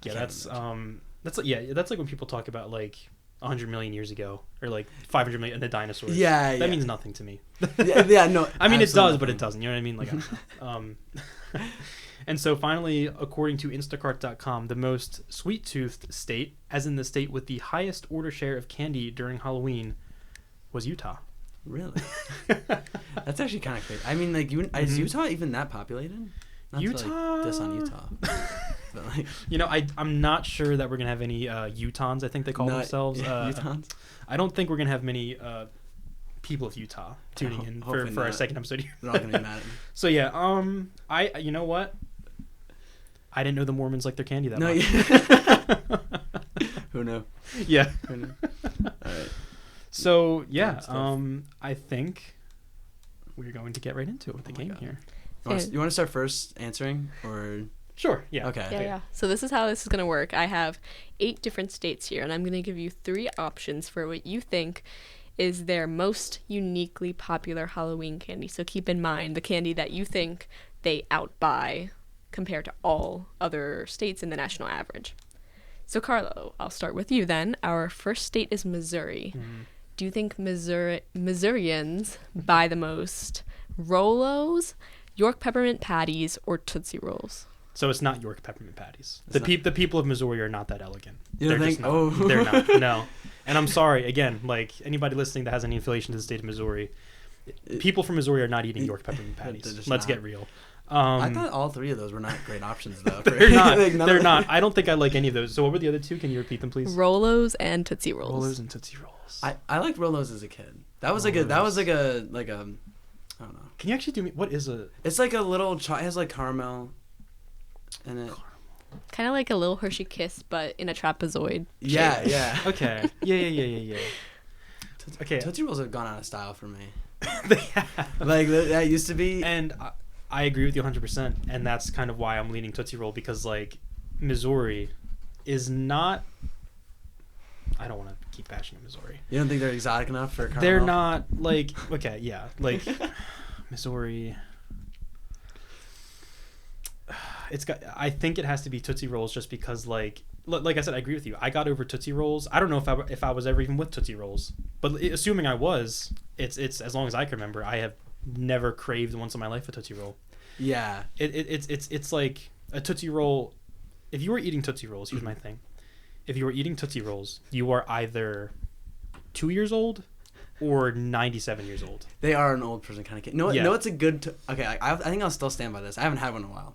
Speaker 1: Yeah, that's like when people talk about 100 million years ago or 500 million and the dinosaurs.
Speaker 2: Yeah,
Speaker 1: that means nothing to me.
Speaker 2: yeah, no.
Speaker 1: I mean, it does, but it doesn't. You know what I mean? I don't know. And so finally, according to Instacart.com, the most sweet-toothed state, as in the state with the highest order share of candy during Halloween, was Utah.
Speaker 2: Really? That's actually kind of crazy. I mean, is Utah even that populated? Not
Speaker 1: Utah.
Speaker 2: To, diss on Utah. But
Speaker 1: I'm not sure that we're gonna have any Utahns. I think they call themselves
Speaker 2: Utahns.
Speaker 1: I don't think we're gonna have many people of Utah tuning in for our second episode here.
Speaker 2: They're all gonna be mad at me.
Speaker 1: So yeah, you know what? I didn't know the Mormons like their candy that much.
Speaker 2: Yeah. Who knew?
Speaker 1: Yeah.
Speaker 2: Who knew? All right.
Speaker 1: So yeah, I think we're going to get right into it with the game here.
Speaker 2: You want to start first answering, or?
Speaker 1: Sure. Yeah.
Speaker 2: Okay.
Speaker 3: Yeah. So this is how this is going to work. I have 8 different states here, and I'm going to give you 3 options for what you think is their most uniquely popular Halloween candy. So keep in mind the candy that you think they outbuy compared to all other states in the national average. So, Carlo, I'll start with you then. Our first state is Missouri. Do you think Missourians buy the most Rolos, York peppermint patties, or Tootsie Rolls?
Speaker 1: So it's not York peppermint patties. The people of Missouri are not that elegant.
Speaker 2: You don't think?
Speaker 1: Oh, they're not. No, and I'm sorry again. Like anybody listening that has any affiliation to the state of Missouri, people from Missouri are not eating York peppermint patties. Let's get real.
Speaker 2: I thought all three of those were not great options though.
Speaker 1: They're not. They're not. I don't think I like any of those. So what were the other two? Can you repeat them, please?
Speaker 3: Rolos and Tootsie Rolls.
Speaker 1: Rolos and Tootsie Rolls.
Speaker 2: I liked Rolos as a kid. That was like a I don't know.
Speaker 1: Can you actually do me? What is a?
Speaker 2: It's like a little. It has like caramel in it.
Speaker 3: Kind of like a little Hershey Kiss, but in a trapezoid.
Speaker 2: Yeah,
Speaker 3: shape.
Speaker 2: yeah.
Speaker 1: Okay. Yeah. Okay.
Speaker 2: Tootsie Rolls have gone out of style for me.
Speaker 1: They have.
Speaker 2: Like that used to be.
Speaker 1: And I agree with you 100%, and that's kind of why I'm leaning Tootsie Roll, because like Missouri is not. I don't want to keep bashing Missouri.
Speaker 2: You don't think they're exotic enough for caramel?
Speaker 1: They're not like okay, yeah, like Missouri. It's got. I think it has to be Tootsie Rolls, just because like I said, I agree with you. I got over Tootsie Rolls. I don't know if I was ever even with Tootsie Rolls, but assuming I was, it's as long as I can remember, I have never craved once in my life a Tootsie Roll.
Speaker 2: Yeah.
Speaker 1: It's like a Tootsie Roll. If you were eating Tootsie Rolls, here's my thing. If you were eating Tootsie Rolls, you are either 2 years old or 97 years old.
Speaker 2: They are an old person kind of kid. No,
Speaker 1: Yeah.
Speaker 2: no, it's a good. Okay, I think I'll still stand by this. I haven't had one in a while.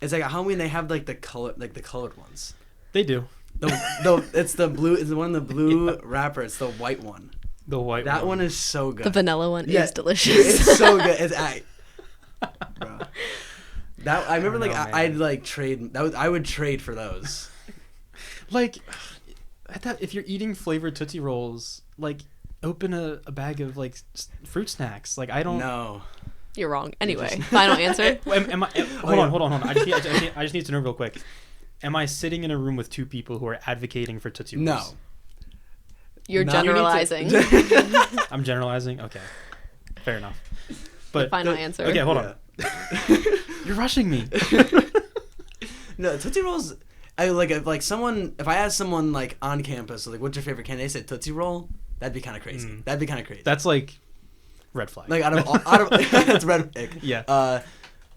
Speaker 2: It's like Halloween. They have like the colored ones.
Speaker 1: They do.
Speaker 2: It's the blue. It's the one in the blue wrapper. It's the white one.
Speaker 1: The white
Speaker 2: That one is so good.
Speaker 3: The vanilla one
Speaker 2: Yeah,
Speaker 3: is delicious.
Speaker 2: It's so good. Bro. That I remember.
Speaker 1: I don't know,
Speaker 2: like I'd like trade. I would trade for those.
Speaker 1: Like, I thought if you're eating flavored Tootsie Rolls, like, open a bag of like fruit snacks. Like I don't.
Speaker 2: No.
Speaker 3: You're wrong. Anyway, final answer.
Speaker 1: Hold on. I just need to know real quick. Am I sitting in a room with two people who are advocating for Tootsie Rolls?
Speaker 2: No.
Speaker 3: You're
Speaker 2: No.
Speaker 3: generalizing.
Speaker 1: I'm generalizing. Okay, fair enough. But
Speaker 3: Final answer.
Speaker 1: Okay, hold on. You're rushing me.
Speaker 2: No, Tootsie Rolls. If I asked someone like on campus, like, what's your favorite candy? They said Tootsie Roll. That'd be kind of crazy. That'd be kind of crazy.
Speaker 1: That's like red flag.
Speaker 2: Like out of it's red flag.
Speaker 1: Yeah.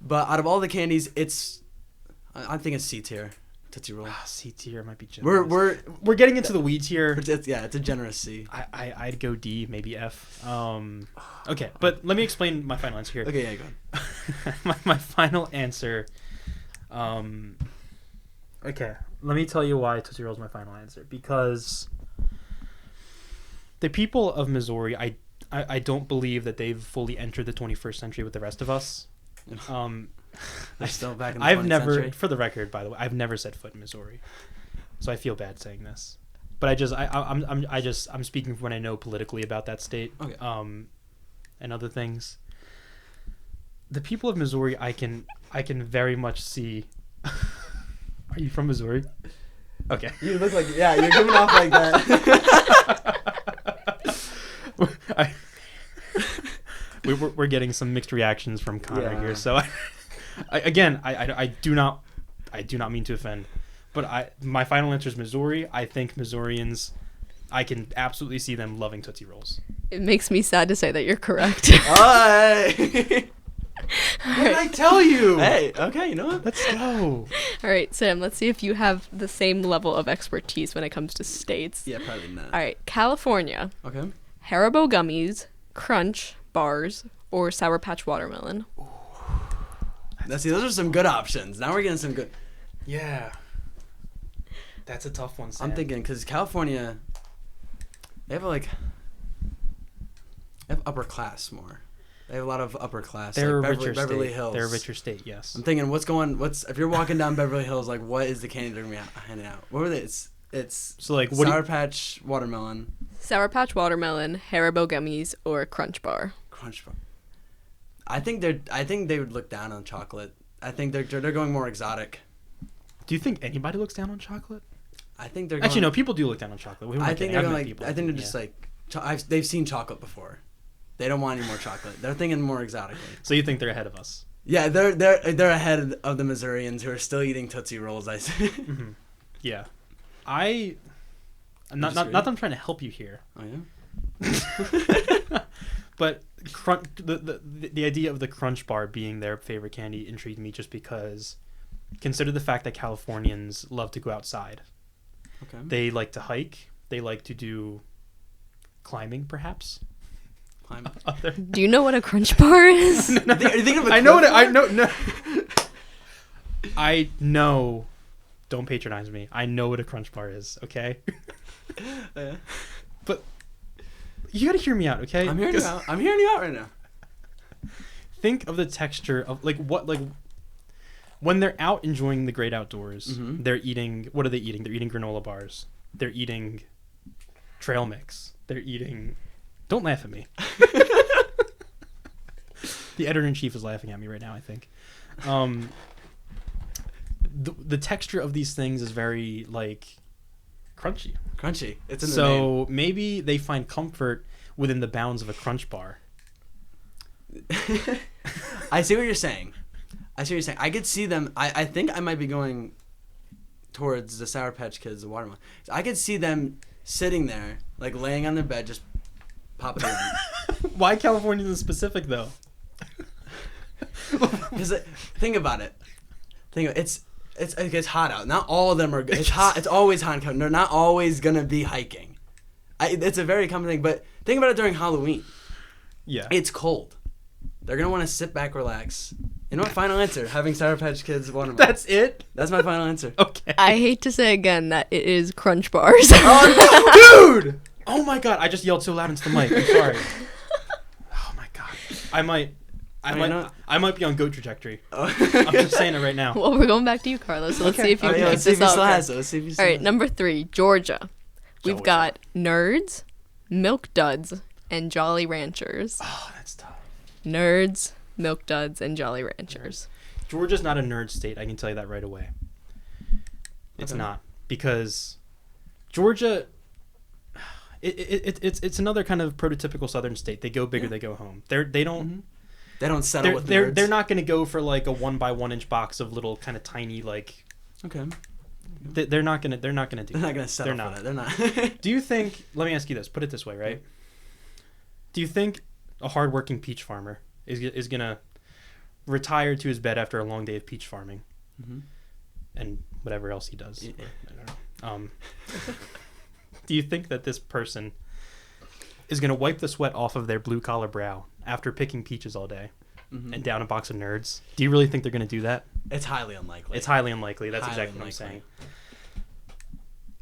Speaker 2: But out of all the candies, I think it's C tier. Tootsie Roll.
Speaker 1: C tier might be generous.
Speaker 2: We're
Speaker 1: getting into the weeds here.
Speaker 2: It's a generous C.
Speaker 1: I'd go D, maybe F. Okay, but let me explain my final answer here.
Speaker 2: Okay, yeah, go ahead.
Speaker 1: my final answer. Okay, let me tell you why Tootsie Roll is my final answer. Because the people of Missouri, I don't believe that they've fully entered the 21st century with the rest of us.
Speaker 2: They're still back in the
Speaker 1: I've
Speaker 2: 20th
Speaker 1: never,
Speaker 2: century.
Speaker 1: for the record, by the way, I've never set foot in Missouri, so I feel bad saying this. But I'm speaking from what I know politically about that state.
Speaker 2: Okay.
Speaker 1: And other things. The people of Missouri, I can very much see. Are you from Missouri? Okay.
Speaker 2: You look like you're coming off like that.
Speaker 1: We're getting some mixed reactions from Connor here, so I do not mean to offend, but my final answer is Missouri. I think Missourians, I can absolutely see them loving Tootsie Rolls.
Speaker 3: It makes me sad to say that you're correct.
Speaker 2: What did I tell you? Hey, okay, you know what?
Speaker 1: Let's go.
Speaker 3: All right, Sam, let's see if you have the same level of expertise when it comes to states.
Speaker 2: Yeah, probably not.
Speaker 3: All right, California.
Speaker 2: Okay.
Speaker 3: Haribo gummies, Crunch bars, or Sour Patch watermelon.
Speaker 2: Now, see, those are some good options. Now we're getting some good.
Speaker 1: Yeah. That's a tough one, Sam.
Speaker 2: I'm thinking, because California, they have upper class more. They have a lot of upper class.
Speaker 1: They're
Speaker 2: like
Speaker 1: a richer
Speaker 2: Beverly
Speaker 1: state.
Speaker 2: Hills.
Speaker 1: They're a richer state, yes.
Speaker 2: I'm thinking, if you're walking down Beverly Hills, like, what is the candy they're going to be handing out? What were they? It's
Speaker 1: so like
Speaker 2: Sour Patch watermelon.
Speaker 3: Sour Patch watermelon, Haribo gummies, or Crunch bar.
Speaker 2: Crunch bar. I think they would look down on chocolate. I think they're going more exotic.
Speaker 1: Do you think anybody looks down on chocolate?
Speaker 2: I think they're
Speaker 1: actually no. People do look down on chocolate.
Speaker 2: I think they're like. I think they're just like. They've seen chocolate before. They don't want any more chocolate. They're thinking more exotically.
Speaker 1: So you think they're ahead of us?
Speaker 2: Yeah, they're ahead of the Missourians who are still eating Tootsie Rolls. I say.
Speaker 1: Mm-hmm. Yeah, not that I'm trying to help you here.
Speaker 2: Oh yeah.
Speaker 1: But the idea of the Crunch Bar being their favorite candy intrigued me just because consider the fact that Californians love to go outside.
Speaker 2: Okay.
Speaker 1: They like to hike. They like to do climbing, perhaps.
Speaker 3: Do you know what a Crunch Bar is?
Speaker 2: Are you thinking of a
Speaker 1: I know what
Speaker 2: Cliff
Speaker 1: I know. No. I know. Don't patronize me. I know what a Crunch Bar is. Okay.
Speaker 2: Yeah.
Speaker 1: But you gotta hear me out, okay?
Speaker 2: I'm hearing you out. I'm hearing you out right now.
Speaker 1: Think of the texture of like when they're out enjoying the great outdoors.
Speaker 2: Mm-hmm.
Speaker 1: They're eating. What are they eating? They're eating granola bars. They're eating trail mix. They're eating. Don't laugh at me. The editor-in-chief is laughing at me right now, I think. The texture of these things is very like crunchy.
Speaker 2: Crunchy. It's in the
Speaker 1: So
Speaker 2: name.
Speaker 1: maybe they find comfort within the bounds of a Crunch Bar.
Speaker 2: I see what you're saying. I could see them. I think I might be going towards the Sour Patch Kids, the watermelon. So I could see them sitting there, like laying on their bed, just popping it in.
Speaker 1: Why California in specific though?
Speaker 2: Because think about it. It's hot out. Not all of them are good. It's hot. It's always hot. They're not always gonna be hiking. It's a very common thing. But think about it during Halloween.
Speaker 1: Yeah.
Speaker 2: It's cold. They're gonna want to sit back, relax. You know what? Final answer: having Sour Patch Kids watermelon.
Speaker 1: That's it?
Speaker 2: That's my final answer.
Speaker 1: Okay.
Speaker 3: I hate to say again that it is Crunch Bars.
Speaker 1: Oh, no, dude! Oh my god, I just yelled so loud into the mic. I'm sorry. Oh my god. I might be on goat trajectory.
Speaker 2: Oh.
Speaker 1: I'm just saying it right now.
Speaker 3: Well, we're going back to you, Carlos. So let's see if you can keep
Speaker 2: let's see if
Speaker 3: this
Speaker 2: he
Speaker 3: all
Speaker 2: still
Speaker 3: okay.
Speaker 2: has it. Let's see if he still
Speaker 3: All right,
Speaker 2: has it.
Speaker 3: number 3, Georgia. We've
Speaker 2: Georgia.
Speaker 3: got Nerds, Milk Duds, and Jolly Ranchers.
Speaker 1: Oh, that's tough.
Speaker 3: Nerds, Milk Duds, and Jolly Ranchers.
Speaker 1: Georgia's not a nerd state. I can tell you that right away. It's
Speaker 2: Okay.
Speaker 1: not, because Georgia, it's another kind of prototypical Southern state. They go big or they go home. They don't.
Speaker 2: Mm-hmm. They don't settle with
Speaker 1: They're
Speaker 2: nerds.
Speaker 1: not going to go for like a 1 by 1 inch box of little kind of tiny like.
Speaker 2: Okay.
Speaker 1: They're not gonna do.
Speaker 2: They're not gonna settle
Speaker 1: They're
Speaker 2: for
Speaker 1: not.
Speaker 2: that. They're not.
Speaker 1: Do you think? Let me ask you this. Put it this way, right? Do you think a hardworking peach farmer is gonna retire to his bed after a long day of peach farming,
Speaker 2: Mm-hmm.
Speaker 1: and whatever else he does?
Speaker 2: Yeah.
Speaker 1: I don't know. Do you think that this person is gonna wipe the sweat off of their blue collar brow after picking peaches all day
Speaker 2: Mm-hmm.
Speaker 1: and down a box of Nerds? Do you really think they're gonna do that?
Speaker 2: It's highly unlikely.
Speaker 1: It's highly unlikely. That's
Speaker 2: Highly
Speaker 1: exactly what I'm
Speaker 2: unlikely.
Speaker 1: saying.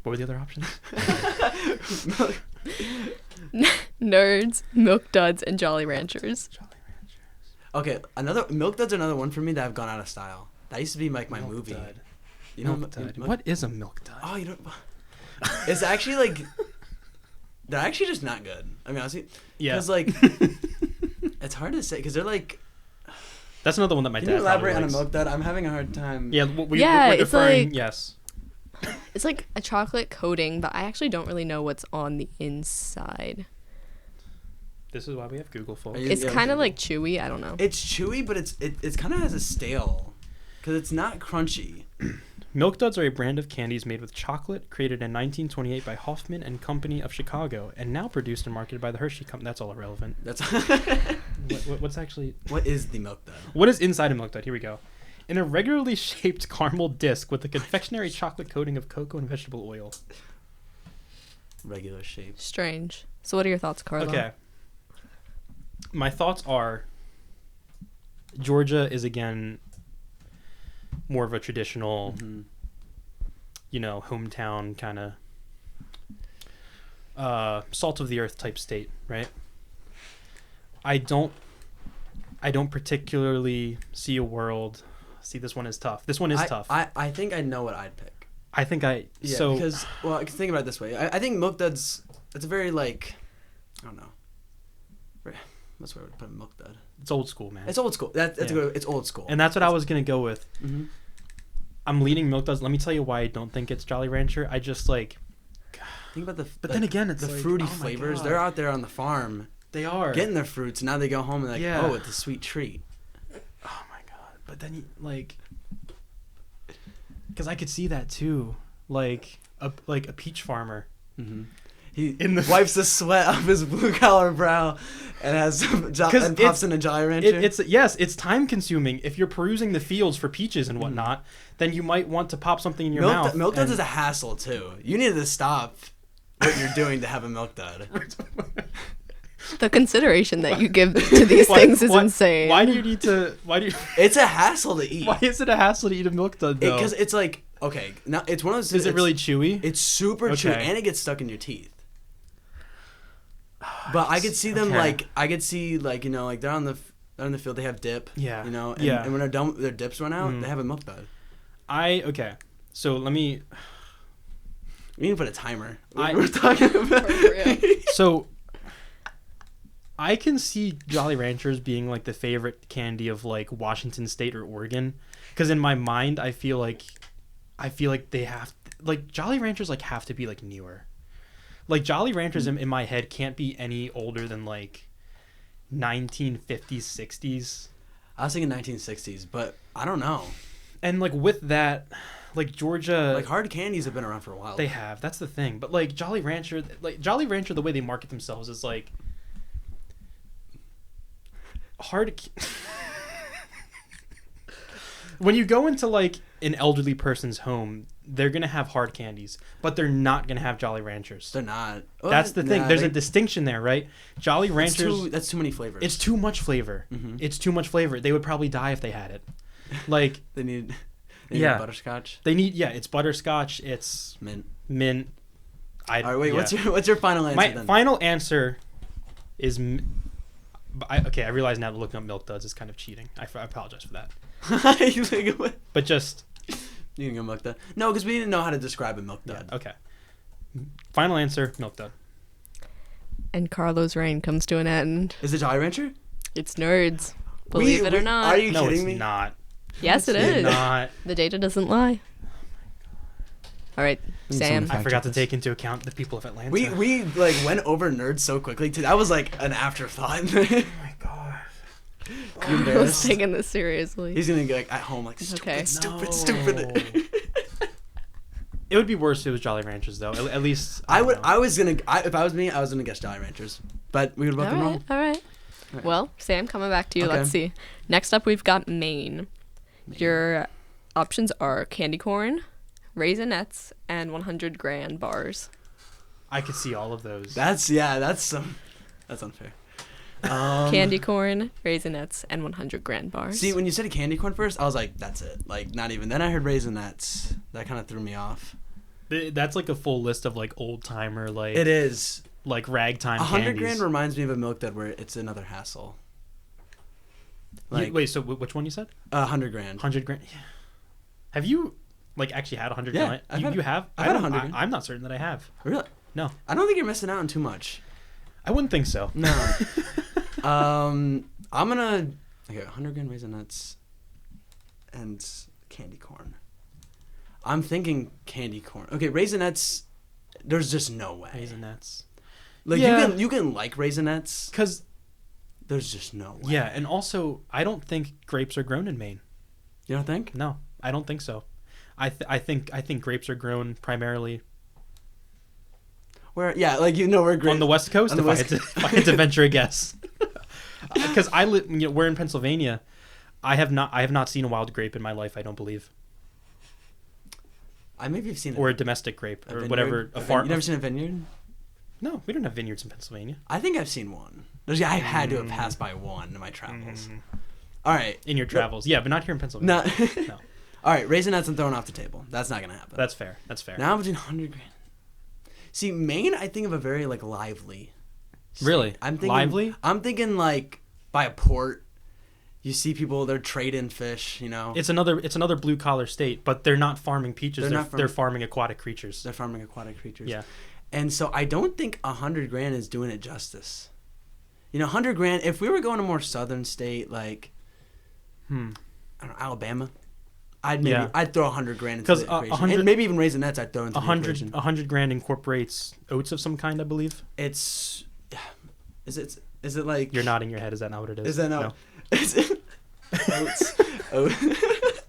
Speaker 1: What were the other options?
Speaker 3: Nerds, Milk Duds, and Jolly Ranchers.
Speaker 2: Okay, Milk Duds are another one for me that have gone out of style. That used to be like my
Speaker 1: Milk
Speaker 2: movie.
Speaker 1: dud.
Speaker 2: You know,
Speaker 1: Milk dud. What is a milk dud?
Speaker 2: Oh, you don't. It's actually like they're actually just not good. I mean, honestly,
Speaker 1: Yeah.
Speaker 2: because like it's hard to say because they're like.
Speaker 1: That's another one that my
Speaker 2: Can
Speaker 1: dad
Speaker 2: you elaborate on
Speaker 1: likes.
Speaker 2: a Milk Dud? I'm having a hard time.
Speaker 1: Yeah,
Speaker 3: Yeah,
Speaker 1: we're
Speaker 3: it's
Speaker 1: deferring.
Speaker 3: like-
Speaker 1: Yes.
Speaker 3: It's like a chocolate coating, but I actually don't really know what's on the inside.
Speaker 1: This is why we have Google, folks.
Speaker 2: Are you-
Speaker 3: It's
Speaker 2: yeah,
Speaker 3: kind of
Speaker 2: okay.
Speaker 3: like chewy. I don't know.
Speaker 2: It's chewy, but it's kind of has a stale, because it's not crunchy.
Speaker 1: Milk Duds are a brand of candies made with chocolate, created in 1928 by Hoffman and Company of Chicago, and now produced and marketed by the Hershey Company. That's all irrelevant.
Speaker 2: That's
Speaker 1: What's actually...
Speaker 2: what is the Milk Dud?
Speaker 1: What is inside a Milk Dud? Here we go. An irregularly shaped caramel disc with a confectionery chocolate coating of cocoa and vegetable oil.
Speaker 2: Regular shape.
Speaker 3: Strange. So what are your thoughts, Carlo?
Speaker 1: Okay. My thoughts are Georgia is, again, more of a traditional,
Speaker 2: Mhm.
Speaker 1: hometown kind of salt of the earth type state, right? I don't particularly see a world. See, this one is tough. This one is tough.
Speaker 2: I think I know what I'd pick.
Speaker 1: I think I
Speaker 2: Yeah,
Speaker 1: so
Speaker 2: because well, I can think about it this way. I think Milk Duds. It's a very like, I don't know. That's where I would put a Milk Dud.
Speaker 1: it's old school, man.
Speaker 2: It's old school. That's
Speaker 1: Yeah.
Speaker 2: a good. It's old school.
Speaker 1: And that's what I was gonna go with.
Speaker 2: Mm-hmm.
Speaker 1: I'm leaning Milk Duds. Let me tell you why I don't think it's Jolly Rancher. I just like.
Speaker 2: Think about
Speaker 1: But then again, it's
Speaker 2: the
Speaker 1: like,
Speaker 2: fruity
Speaker 1: oh my
Speaker 2: flavors.
Speaker 1: God.
Speaker 2: They're out there on the farm
Speaker 1: They are
Speaker 2: getting their fruits. And now they go home and like,
Speaker 1: Yeah.
Speaker 2: oh, it's a sweet treat.
Speaker 1: Oh my god. then like, because I could see that too, like a peach farmer.
Speaker 2: Mm-hmm. He wipes the sweat off his blue collar brow and and pops in a Jolly Rancher.
Speaker 1: It's time consuming. If you're perusing the fields for peaches and whatnot, then you might want to pop something in your mouth.
Speaker 2: Milk duds is a hassle too. You need to stop what you're doing to have a milk dud.
Speaker 3: The consideration that you give to these things is insane.
Speaker 1: Why do you need to?
Speaker 2: It's a hassle to eat.
Speaker 1: Why is it a hassle to eat a milk dud though?
Speaker 2: Because it's like, okay, now it's one of those.
Speaker 1: Is it really chewy?
Speaker 2: It's super chewy and it gets stuck in your teeth. But I could see them like they're on the field, they have dip.
Speaker 1: Yeah.
Speaker 2: And when they're done, their dips run out, they have a milk dud.
Speaker 1: So let me.
Speaker 2: We need to put a timer. We're talking about.
Speaker 1: So I can see Jolly Ranchers being like the favorite candy of like Washington State or Oregon, because in my mind I feel like they have Jolly Ranchers like have to be like newer. Like Jolly Ranchers in my head can't be any older than like 1950s, 60s.
Speaker 2: I was thinking 1960s, but I don't know.
Speaker 1: And like with that, like Georgia,
Speaker 2: like hard candies have been around for a while.
Speaker 1: They have. That's the thing. But like Jolly Rancher, the way they market themselves is like hard. When you go into like an elderly person's home, they're gonna have hard candies, but they're not gonna have Jolly Ranchers.
Speaker 2: They're not.
Speaker 1: That's the thing. There's a distinction there, right? Jolly Ranchers.
Speaker 2: That's too many flavors.
Speaker 1: It's too much flavor.
Speaker 2: Mm-hmm.
Speaker 1: It's too much flavor. They would probably die if they had it. Like
Speaker 2: they need butterscotch.
Speaker 1: It's butterscotch. It's mint.
Speaker 2: All right, wait. What's your final answer?
Speaker 1: My
Speaker 2: then?
Speaker 1: final answer is. I realize now that looking up milk duds is kind of cheating. I apologize for that. But just.
Speaker 2: You can go milk dud. No, because we didn't know how to describe a milk dud.
Speaker 1: Yeah, okay. Final answer, milk dud.
Speaker 3: And Carlo's reign comes to an end.
Speaker 2: Is it Jolly Rancher?
Speaker 3: It's nerds. Believe it or not.
Speaker 2: Are you kidding me?
Speaker 1: No, it's not.
Speaker 3: Yes, it is.
Speaker 1: Not.
Speaker 3: The data doesn't lie. All right, Sam.
Speaker 1: I forgot to take into account the people of Atlanta.
Speaker 2: We like went over nerds so quickly. That was like an afterthought.
Speaker 1: Oh my god.
Speaker 3: I was taking this seriously.
Speaker 2: He's gonna go like at home like stupid.
Speaker 1: It would be worse if it was Jolly Ranchers though. At least
Speaker 2: if I was me, I was gonna guess Jolly Ranchers. But we would have both been wrong.
Speaker 3: All right. Well, Sam, coming back to you. Okay. Let's see. Next up, we've got Maine. Your options are candy corn, Raisinets, and 100 grand bars.
Speaker 1: I could see all of those.
Speaker 2: That's unfair.
Speaker 3: Candy corn, Raisinets, and 100 grand bars.
Speaker 2: See, when you said a candy corn first, I was like, that's it. Like, not even. Then I heard Raisinets. That kind of threw me off.
Speaker 1: That's like a full list of like old timer like.
Speaker 2: It is.
Speaker 1: Like ragtime
Speaker 2: 100
Speaker 1: candies.
Speaker 2: grand reminds me of a milk dud where it's another hassle.
Speaker 1: Like, wait, so which one you said?
Speaker 2: 100 grand.
Speaker 1: 100 grand. Yeah. Have you like actually had 100
Speaker 2: grand?
Speaker 1: You have?
Speaker 2: I've had 100.
Speaker 1: I'm not certain that I have.
Speaker 2: Really?
Speaker 1: No.
Speaker 2: I don't think you're missing out on too much.
Speaker 1: I wouldn't think so.
Speaker 2: No. I'm gonna 100 grand Raisinets and candy corn. I'm thinking candy corn. Okay, Raisinets. There's just no way.
Speaker 1: Raisinets.
Speaker 2: Like you can like Raisinets
Speaker 1: because
Speaker 2: there's just no way.
Speaker 1: Yeah, and also I don't think grapes are grown in Maine.
Speaker 2: You don't think?
Speaker 1: No, I don't think so. I think grapes are grown primarily.
Speaker 2: Where where grapes
Speaker 1: on the West Coast. If I had to venture a guess, because I live. We're in Pennsylvania. I have not seen a wild grape in my life. I don't believe.
Speaker 2: I maybe have seen
Speaker 1: or a domestic grape or whatever.
Speaker 2: A farm. You never seen a vineyard?
Speaker 1: No, we don't have vineyards in Pennsylvania.
Speaker 2: I think I've seen one. I had to have passed by one in my travels. All right.
Speaker 1: In your travels, yeah, but not here in Pennsylvania. No.
Speaker 2: All right, Raisinets I'm throwing off the table. That's not gonna happen.
Speaker 1: That's fair.
Speaker 2: Now I'm between 100 grand. See, Maine, I think of a very like lively.
Speaker 1: State. Really? Lively?
Speaker 2: I'm thinking like by a port. You see people, they're trading fish,
Speaker 1: It's another blue collar state, but they're not farming peaches. They're farming aquatic creatures.
Speaker 2: They're farming aquatic creatures.
Speaker 1: Yeah.
Speaker 2: And so I don't think 100 grand is doing it justice. 100 grand, if we were going to a more southern state like I don't know, Alabama, I'd throw 100 grand into the equation. And maybe even Raisinets I'd throw into the equation.
Speaker 1: 100 grand incorporates oats of some kind, I believe.
Speaker 2: Is it like
Speaker 1: you're nodding your head, is that not what it is?
Speaker 2: Is that not?
Speaker 1: No.
Speaker 2: Is it oats? Oh,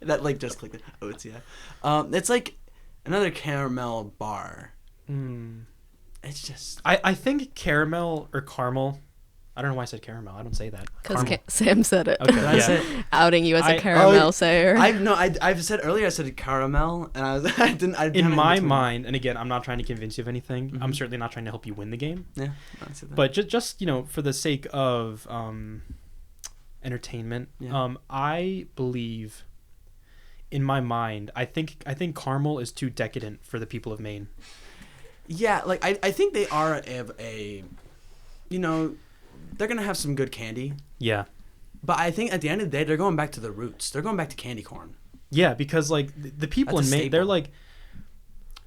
Speaker 2: that like just clicked it. Oats, yeah. It's like another caramel bar. It's just.
Speaker 1: I think caramel or caramel. I don't know why I said caramel. I don't say that.
Speaker 3: Because Sam said it.
Speaker 1: Okay,
Speaker 2: Did I say?
Speaker 3: Outing you as a caramel sayer.
Speaker 2: I've said earlier. I said caramel, and I didn't.
Speaker 1: In my mind, and again, I'm not trying to convince you of anything. I'm certainly not trying to help you win the game.
Speaker 2: Yeah, I said that.
Speaker 1: But just for the sake of entertainment, I believe. In my mind, I think caramel is too decadent for the people of Maine.
Speaker 2: Yeah, like I think they are they're gonna have some good candy.
Speaker 1: Yeah.
Speaker 2: But I think at the end of the day, they're going back to the roots. They're going back to candy corn.
Speaker 1: Yeah, because like the people
Speaker 2: That's
Speaker 1: in Maine, they're like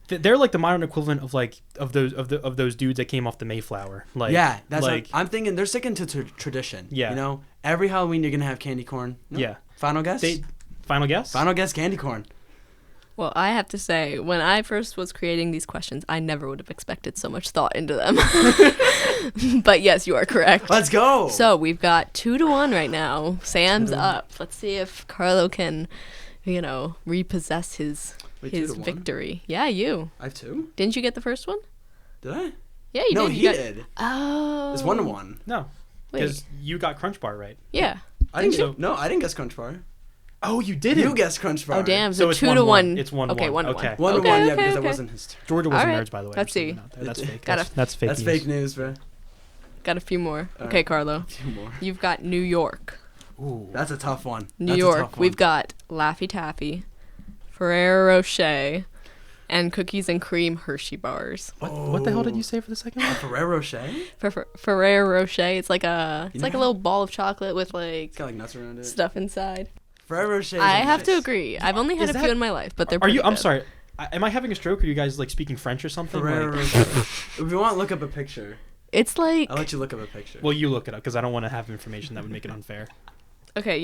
Speaker 1: the modern equivalent of those dudes that came off the Mayflower. Like
Speaker 2: yeah, that's
Speaker 1: like
Speaker 2: I'm thinking they're sticking to tradition.
Speaker 1: Yeah.
Speaker 2: Every Halloween you're gonna have candy corn.
Speaker 1: Yeah.
Speaker 2: Final guess.
Speaker 1: Final guess.
Speaker 2: Final guess. Candy corn.
Speaker 3: Well, I have to say, when I first was creating these questions, I never would have expected so much thought into them. But yes, you are correct.
Speaker 2: Let's go.
Speaker 3: So we've got 2-1 right now. Sam's up. Let's see if Carlo can, repossess his
Speaker 2: Wait,
Speaker 3: his
Speaker 2: 2-1?
Speaker 3: victory. Yeah, you.
Speaker 2: I have 2.
Speaker 3: Didn't you get the first one?
Speaker 2: Did I?
Speaker 3: Yeah, you did.
Speaker 2: No,
Speaker 3: You
Speaker 2: he
Speaker 3: got-
Speaker 2: did.
Speaker 3: Oh.
Speaker 2: It's 1-1.
Speaker 1: No,
Speaker 3: Wait.
Speaker 1: because you got Crunch Bar right.
Speaker 3: Yeah.
Speaker 2: I didn't.
Speaker 1: So-
Speaker 2: No, I didn't guess Crunch Bar.
Speaker 1: Oh, you did
Speaker 2: You guessed Crunch Bar.
Speaker 3: Oh, damn.
Speaker 1: So
Speaker 3: So
Speaker 1: it's
Speaker 3: 2-1.
Speaker 1: 1-1. It's 1-1.
Speaker 3: Okay, 1-1.
Speaker 1: Okay.
Speaker 2: 1-1.
Speaker 3: Okay,
Speaker 2: Yeah,
Speaker 3: okay,
Speaker 2: because that
Speaker 3: okay.
Speaker 2: wasn't his turn.
Speaker 1: Georgia wasn't
Speaker 3: All right.
Speaker 1: nerds, by the way.
Speaker 3: Let's
Speaker 1: I'm just
Speaker 3: see.
Speaker 1: throwing it out there. That's fake.
Speaker 3: Got
Speaker 1: That's fake
Speaker 2: That's
Speaker 1: news.
Speaker 2: fake news, bro.
Speaker 3: Got a few more.
Speaker 2: All
Speaker 3: Okay,
Speaker 2: right.
Speaker 3: Carlo.
Speaker 2: 2 more.
Speaker 3: You've got New York.
Speaker 1: Ooh.
Speaker 2: That's a tough one.
Speaker 3: New
Speaker 2: That's a
Speaker 3: York.
Speaker 2: tough one.
Speaker 3: We've got Laffy Taffy, Ferrero Rocher, and cookies and cream Hershey bars.
Speaker 1: What the hell did you say for the second one?
Speaker 2: Ferrero Rocher.
Speaker 3: Ferrero Rocher. It's like a
Speaker 2: You know
Speaker 3: a
Speaker 2: how-
Speaker 3: little ball of chocolate with like
Speaker 2: It's got like nuts around it.
Speaker 3: stuff inside.
Speaker 2: Ferrero Rocher.
Speaker 3: I have to agree. I've only had
Speaker 1: Is
Speaker 3: a few
Speaker 1: that-
Speaker 3: in my life, but they're
Speaker 1: Are
Speaker 3: pretty
Speaker 1: you? I'm
Speaker 3: good.
Speaker 1: sorry. Am I having a stroke? Or are you guys like speaking French or something?
Speaker 2: Ferrero
Speaker 1: Like,
Speaker 2: Rocher. If you want, look up a picture.
Speaker 3: It's like
Speaker 2: I'll let you look up a picture.
Speaker 1: well, you look it up because I don't want to have information that would make it unfair.
Speaker 3: okay,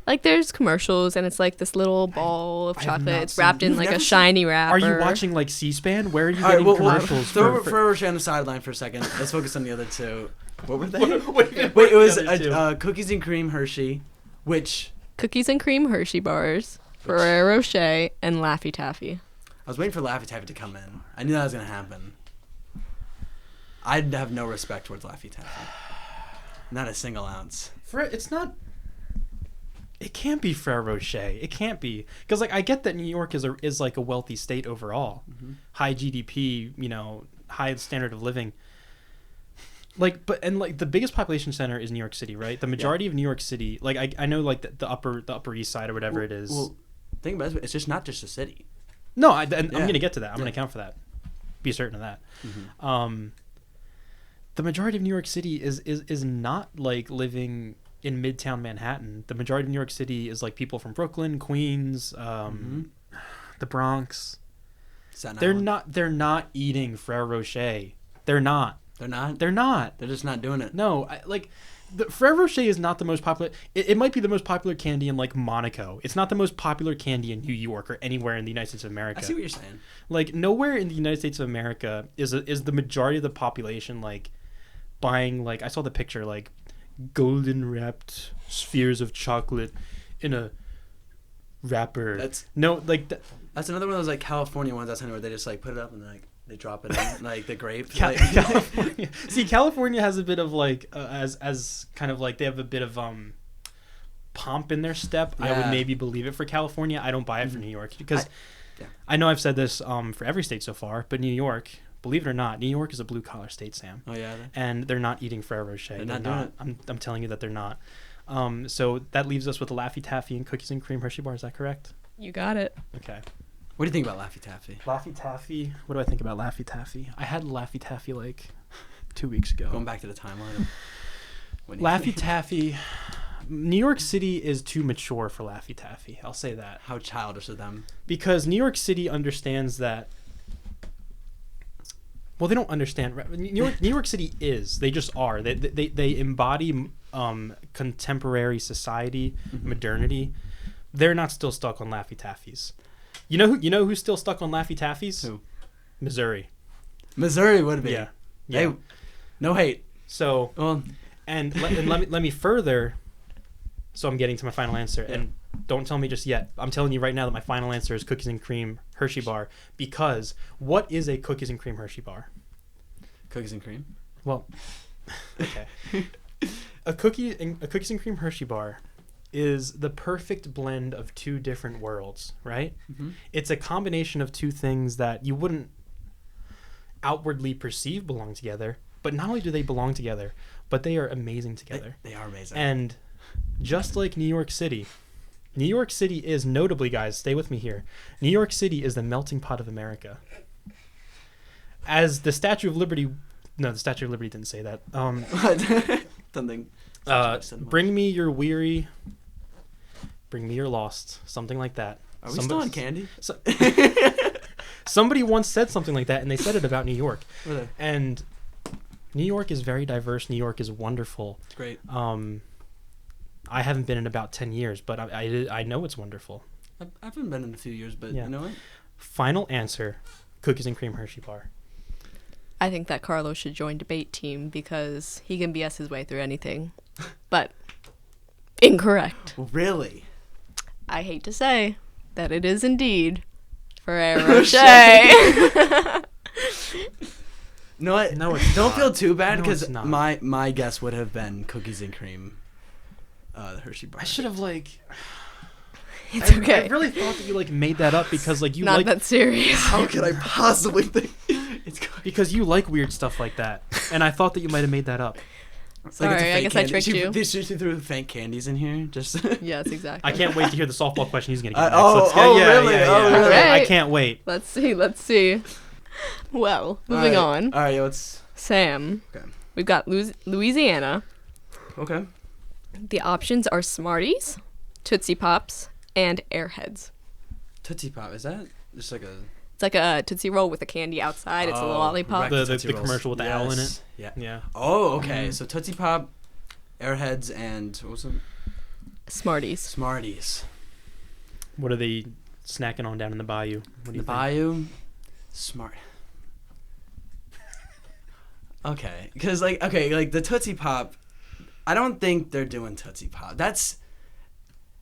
Speaker 3: like there's commercials and it's like this little ball of
Speaker 1: I have
Speaker 3: chocolate.
Speaker 1: not
Speaker 3: It's wrapped
Speaker 2: seen-
Speaker 3: in
Speaker 2: you've
Speaker 3: like a
Speaker 2: never
Speaker 3: shiny wrapper.
Speaker 1: Are you watching like C-SPAN? Where are you
Speaker 2: All right,
Speaker 1: getting
Speaker 2: well,
Speaker 1: commercials?
Speaker 2: throw
Speaker 1: for-
Speaker 2: Ferrero Rocher on the sideline for a second. Let's focus on the other 2. What were they?
Speaker 1: Wait,
Speaker 2: Wait, it was
Speaker 1: the other two?
Speaker 2: cookies and cream Hershey, which
Speaker 3: Cookies and cream Hershey bars, Ferrero Rocher, and Laffy Taffy.
Speaker 2: I was waiting for Laffy Taffy to come in. I knew that was gonna happen. I'd have no respect towards Laffy Taffy. Not a single ounce.
Speaker 1: It's not. It can't be Ferrero Rocher. It can't be because like I get that New York is like a wealthy state overall, high GDP, high standard of living. Like, but the biggest population center is New York City, right? The majority of New York City, like I know, like the upper East Side or whatever it is.
Speaker 2: Well, think about it. It's just not just a city.
Speaker 1: No, I'm gonna get to that. I'm gonna account for that. Be certain of that. The majority of New York City is not like living in Midtown Manhattan. The majority of New York City is like people from Brooklyn, Queens, the Bronx. They're not eating Ferrero Rocher. They're not.
Speaker 2: They're not. They're just not doing it.
Speaker 1: No, the Ferrero Rocher is not the most popular. It might be the most popular candy in like Monaco. It's not the most popular candy in New York or anywhere in the United States of America.
Speaker 2: I see what you're saying.
Speaker 1: Like nowhere in the United States of America is the majority of the population like buying like I saw the picture like golden wrapped spheres of chocolate in a wrapper.
Speaker 2: That's another one of those like California ones. That's where they just like put it up and like they drop it in like the grape.
Speaker 1: California. See, California has a bit of like as kind of like they have a bit of pomp in their step. I would
Speaker 2: Yeah.
Speaker 1: maybe believe it for California. I don't buy it for New York because
Speaker 2: yeah.
Speaker 1: I know I've said this for every state so far, but New York, believe it or not, New York is a blue collar state, Sam.
Speaker 2: Oh yeah.
Speaker 1: And they're not eating Ferrero Rocher.
Speaker 2: They're not doing it.
Speaker 1: I'm telling you that they're not. So that leaves us with the Laffy Taffy and cookies and cream Hershey bar. Is that correct?
Speaker 3: You got it.
Speaker 1: Okay.
Speaker 2: What do you think about Laffy Taffy?
Speaker 1: Laffy Taffy. What do I think about Laffy Taffy? I had Laffy Taffy like 2 weeks ago.
Speaker 2: Going back to the timeline.
Speaker 1: Laffy Taffy. New York City is too mature for Laffy Taffy. I'll say that.
Speaker 2: How childish of them.
Speaker 1: Because New York City understands that. Well, they don't understand. New York City is. They just are. They embody contemporary society, modernity. They're not still stuck on Laffy Taffies. You know who's still stuck on Laffy Taffies?
Speaker 2: Who?
Speaker 1: Missouri.
Speaker 2: Missouri would be.
Speaker 1: Yeah.
Speaker 2: No hate.
Speaker 1: So
Speaker 2: Well,
Speaker 1: and let me further So I'm getting to my final answer, and don't tell me just yet. I'm telling you right now that my final answer is cookies and cream Hershey bar, because what is a cookies and cream Hershey bar?
Speaker 2: Cookies and cream.
Speaker 1: Well, okay. A cookies and cream Hershey bar is the perfect blend of two different worlds, right?
Speaker 2: Mm-hmm.
Speaker 1: It's a combination of two things that you wouldn't outwardly perceive belong together, but not only do they belong together, but they are amazing together.
Speaker 2: They are amazing.
Speaker 1: And just like New York City is notably, guys, stay with me here. New York City is the melting pot of America. As the Statue of Liberty, no, the Statue of Liberty didn't say that.
Speaker 2: Something.
Speaker 1: Bring me your weary, bring me your lost, something like that.
Speaker 2: Are we still on Candy?
Speaker 1: Somebody once said something like that, and they said it about New York.
Speaker 2: Really?
Speaker 1: And New York is very diverse. New York is wonderful.
Speaker 2: It's great.
Speaker 1: I haven't been in about 10 years, but I know it's wonderful.
Speaker 2: I haven't been in a few years, but
Speaker 1: Yeah.
Speaker 2: you know what?
Speaker 1: Final answer, cookies and cream Hershey bar.
Speaker 3: I think that Carlo should join debate team because he can BS his way through anything. But incorrect.
Speaker 2: Really?
Speaker 3: I hate to say that it is indeed Ferrero Rocher.
Speaker 2: No,
Speaker 1: No, it's
Speaker 2: don't
Speaker 1: not.
Speaker 2: feel too bad
Speaker 1: No,
Speaker 2: because
Speaker 1: it's not.
Speaker 2: my guess would have been cookies and cream, the Hershey bar.
Speaker 1: I should have
Speaker 3: It's
Speaker 1: I
Speaker 3: okay.
Speaker 1: really thought that you made that up because you
Speaker 3: Not
Speaker 1: like
Speaker 3: that serious.
Speaker 2: How could I possibly think it's
Speaker 1: because you like weird stuff like that, and I thought that you might have made that up.
Speaker 3: Sorry, I guess I tricked you.
Speaker 2: She threw fake candies in here. Just
Speaker 3: Yes, exactly.
Speaker 1: I can't wait to hear the softball question he's gonna get next.
Speaker 2: really?
Speaker 3: really?
Speaker 1: I can't wait.
Speaker 3: Let's see. Well, moving on.
Speaker 2: All right, let's.
Speaker 3: Sam.
Speaker 2: Okay.
Speaker 3: We've got Louisiana.
Speaker 2: Okay.
Speaker 3: The options are Smarties, Tootsie Pops, and Airheads.
Speaker 2: Tootsie Pop, is that just like a?
Speaker 3: It's like a Tootsie Roll with a candy outside. It's a little lollipop.
Speaker 2: right.
Speaker 1: The
Speaker 2: Tootsie Rolls.
Speaker 1: commercial with the owl in it.
Speaker 2: Yeah.
Speaker 1: Yeah.
Speaker 2: Oh, okay. So Tootsie Pop, Airheads, and what was it?
Speaker 3: Smarties.
Speaker 2: Smarties.
Speaker 1: What are they snacking on down in the bayou? What do
Speaker 2: The
Speaker 1: you think?
Speaker 2: Bayou, Smart. Okay, because the Tootsie Pop, I don't think they're doing Tootsie Pop. That's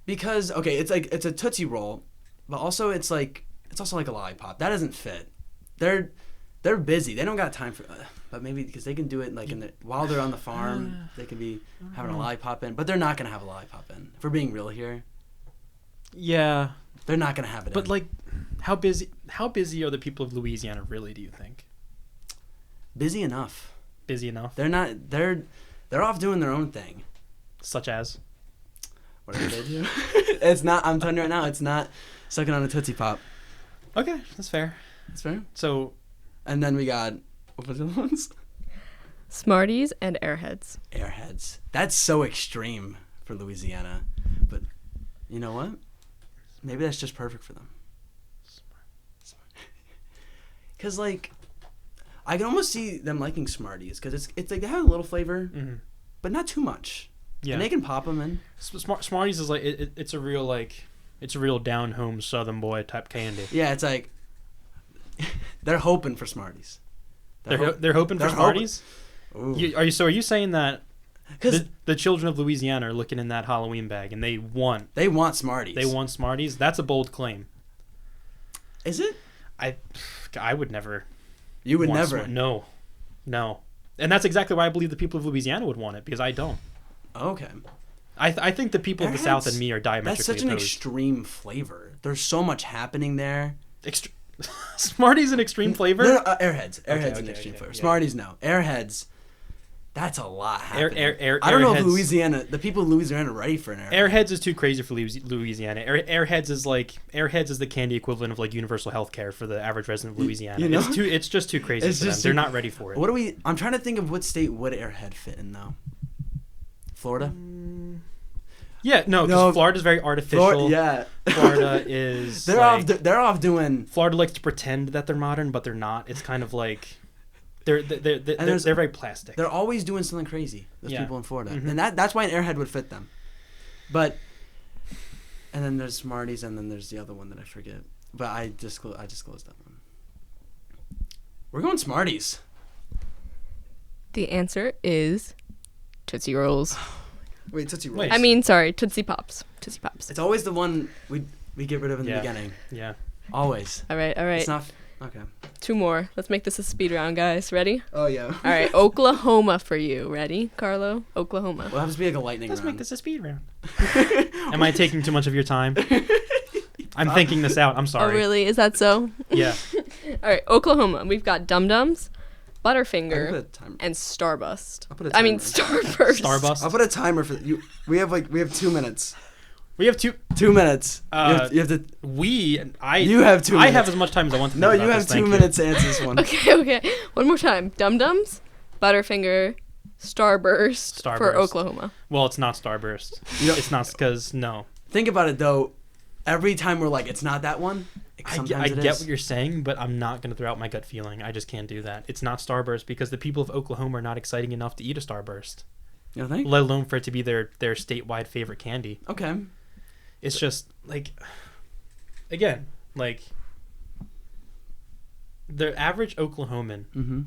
Speaker 2: because it's a Tootsie Roll, but also it's also like a lollipop. That doesn't fit. They're busy. They don't got time for. But maybe because they can do it while they're on the farm, they can be having a lollipop in. But they're not gonna have a lollipop in. If we're being real here,
Speaker 1: Yeah,
Speaker 2: they're not gonna have it.
Speaker 1: but
Speaker 2: in.
Speaker 1: how busy are the people of Louisiana really? Do you think?
Speaker 2: Busy enough.
Speaker 1: Busy enough?
Speaker 2: They're not. They're off doing their own thing.
Speaker 1: Such as?
Speaker 2: What do they do? It's not. I'm telling you right now. It's not sucking on a Tootsie Pop.
Speaker 1: Okay, that's fair.
Speaker 2: That's fair.
Speaker 1: So,
Speaker 2: And then we got what was the other ones?
Speaker 3: Smarties and Airheads.
Speaker 2: Airheads. That's so extreme for Louisiana, but you know what? Maybe that's just perfect for them. Because I can almost see them liking Smarties because it's like they have a little flavor, but not too much.
Speaker 1: yeah.
Speaker 2: And they can pop them in.
Speaker 1: Smarties is it's a real down home Southern boy type candy.
Speaker 2: Yeah, it's like they're hoping for Smarties.
Speaker 1: They're hoping for
Speaker 2: they're
Speaker 1: Smarties.
Speaker 2: Ooh.
Speaker 1: Are you saying that
Speaker 2: 'Cause
Speaker 1: the children of Louisiana are looking in that Halloween bag and they want
Speaker 2: Smarties.
Speaker 1: They want Smarties? That's a bold claim.
Speaker 2: Is it?
Speaker 1: I would never.
Speaker 2: You would
Speaker 1: want
Speaker 2: never.
Speaker 1: No. And that's exactly why I believe the people of Louisiana would want it, because I don't.
Speaker 2: Okay.
Speaker 1: I think the people of the South and me are diametrically
Speaker 2: That's such an
Speaker 1: opposed.
Speaker 2: extreme flavor. There's so much happening there.
Speaker 1: Smarties an extreme flavor?
Speaker 2: No, Airheads. Airheads an
Speaker 1: okay,
Speaker 2: extreme
Speaker 1: okay,
Speaker 2: flavor.
Speaker 1: yeah.
Speaker 2: Smarties, no. Airheads, that's a lot happening.
Speaker 1: I
Speaker 2: don't know if the people of Louisiana are ready for an Airhead.
Speaker 1: Airheads is too crazy for Louisiana. Airheads is the candy equivalent of universal health care for the average resident of Louisiana.
Speaker 2: You know?
Speaker 1: It's just too crazy
Speaker 2: It's
Speaker 1: for them.
Speaker 2: just
Speaker 1: They're
Speaker 2: too-
Speaker 1: not ready for it.
Speaker 2: I'm trying to think of what state would Airhead fit in, though. Florida?
Speaker 1: Yeah, no,
Speaker 2: No.
Speaker 1: because Florida's very artificial.
Speaker 2: Yeah.
Speaker 1: Florida is
Speaker 2: They're off doing...
Speaker 1: Florida likes to pretend that they're modern, but they're not. It's kind of like they're very plastic.
Speaker 2: They're always doing something crazy, those
Speaker 1: Yeah.
Speaker 2: people in Florida.
Speaker 1: Mhm.
Speaker 2: And that's why an Airhead would fit them. But... And then there's Smarties, and then there's the other one that I forget. But I just closed that one. We're going Smarties.
Speaker 3: The answer is Tootsie Rolls.
Speaker 2: Wait, Tootsie Rolls.
Speaker 1: Wait.
Speaker 3: I mean, sorry, Tootsie Pops. Tootsie Pops.
Speaker 2: It's always the one we get rid of in the beginning.
Speaker 1: Yeah.
Speaker 2: Always.
Speaker 3: All right.
Speaker 2: It's not. Okay.
Speaker 3: 2 more. Let's make this a speed round, guys. Ready?
Speaker 2: Oh yeah.
Speaker 3: All right, Oklahoma for you. Ready, Carlo? Oklahoma.
Speaker 2: Well, it has to be like a lightning
Speaker 1: Let's
Speaker 2: round.
Speaker 1: make this a speed round. Am I taking too much of your time? I'm thinking this out. I'm sorry.
Speaker 3: Oh, really? Is that so?
Speaker 1: Yeah.
Speaker 3: All right, Oklahoma. We've got Dum Dums,
Speaker 2: I'll put
Speaker 3: Butterfinger,
Speaker 2: a timer.
Speaker 3: and Starburst.
Speaker 2: I'll put a
Speaker 3: I mean,
Speaker 2: timer.
Speaker 3: Starburst.
Speaker 1: Starbust.
Speaker 2: I'll put a timer for you. We have 2 minutes.
Speaker 1: We have 2.
Speaker 2: 2 minutes.
Speaker 1: You
Speaker 2: have to.
Speaker 1: You
Speaker 2: have 2
Speaker 1: I
Speaker 2: minutes.
Speaker 1: have as much time as I want to.
Speaker 2: No,
Speaker 1: think
Speaker 2: you
Speaker 1: about
Speaker 2: have
Speaker 1: this.
Speaker 2: 2
Speaker 1: Thank
Speaker 2: minutes to answer this one.
Speaker 3: Okay. One more time. Dum Dums, Butterfinger, Starburst for
Speaker 1: Starburst.
Speaker 3: Oklahoma.
Speaker 1: Well, it's not Starburst.
Speaker 2: You know-
Speaker 1: It's not because no.
Speaker 2: Think about it though. Every time we're like, it's not that one.
Speaker 1: I get what you're saying, but I'm not going to throw out my gut feeling. I just can't do that. It's not Starburst because the people of Oklahoma are not exciting enough to eat a Starburst,
Speaker 2: You don't think?
Speaker 1: let alone for it to be their statewide favorite candy.
Speaker 2: Okay.
Speaker 1: It's just like, again, like the average Oklahoman
Speaker 2: Mm-hmm.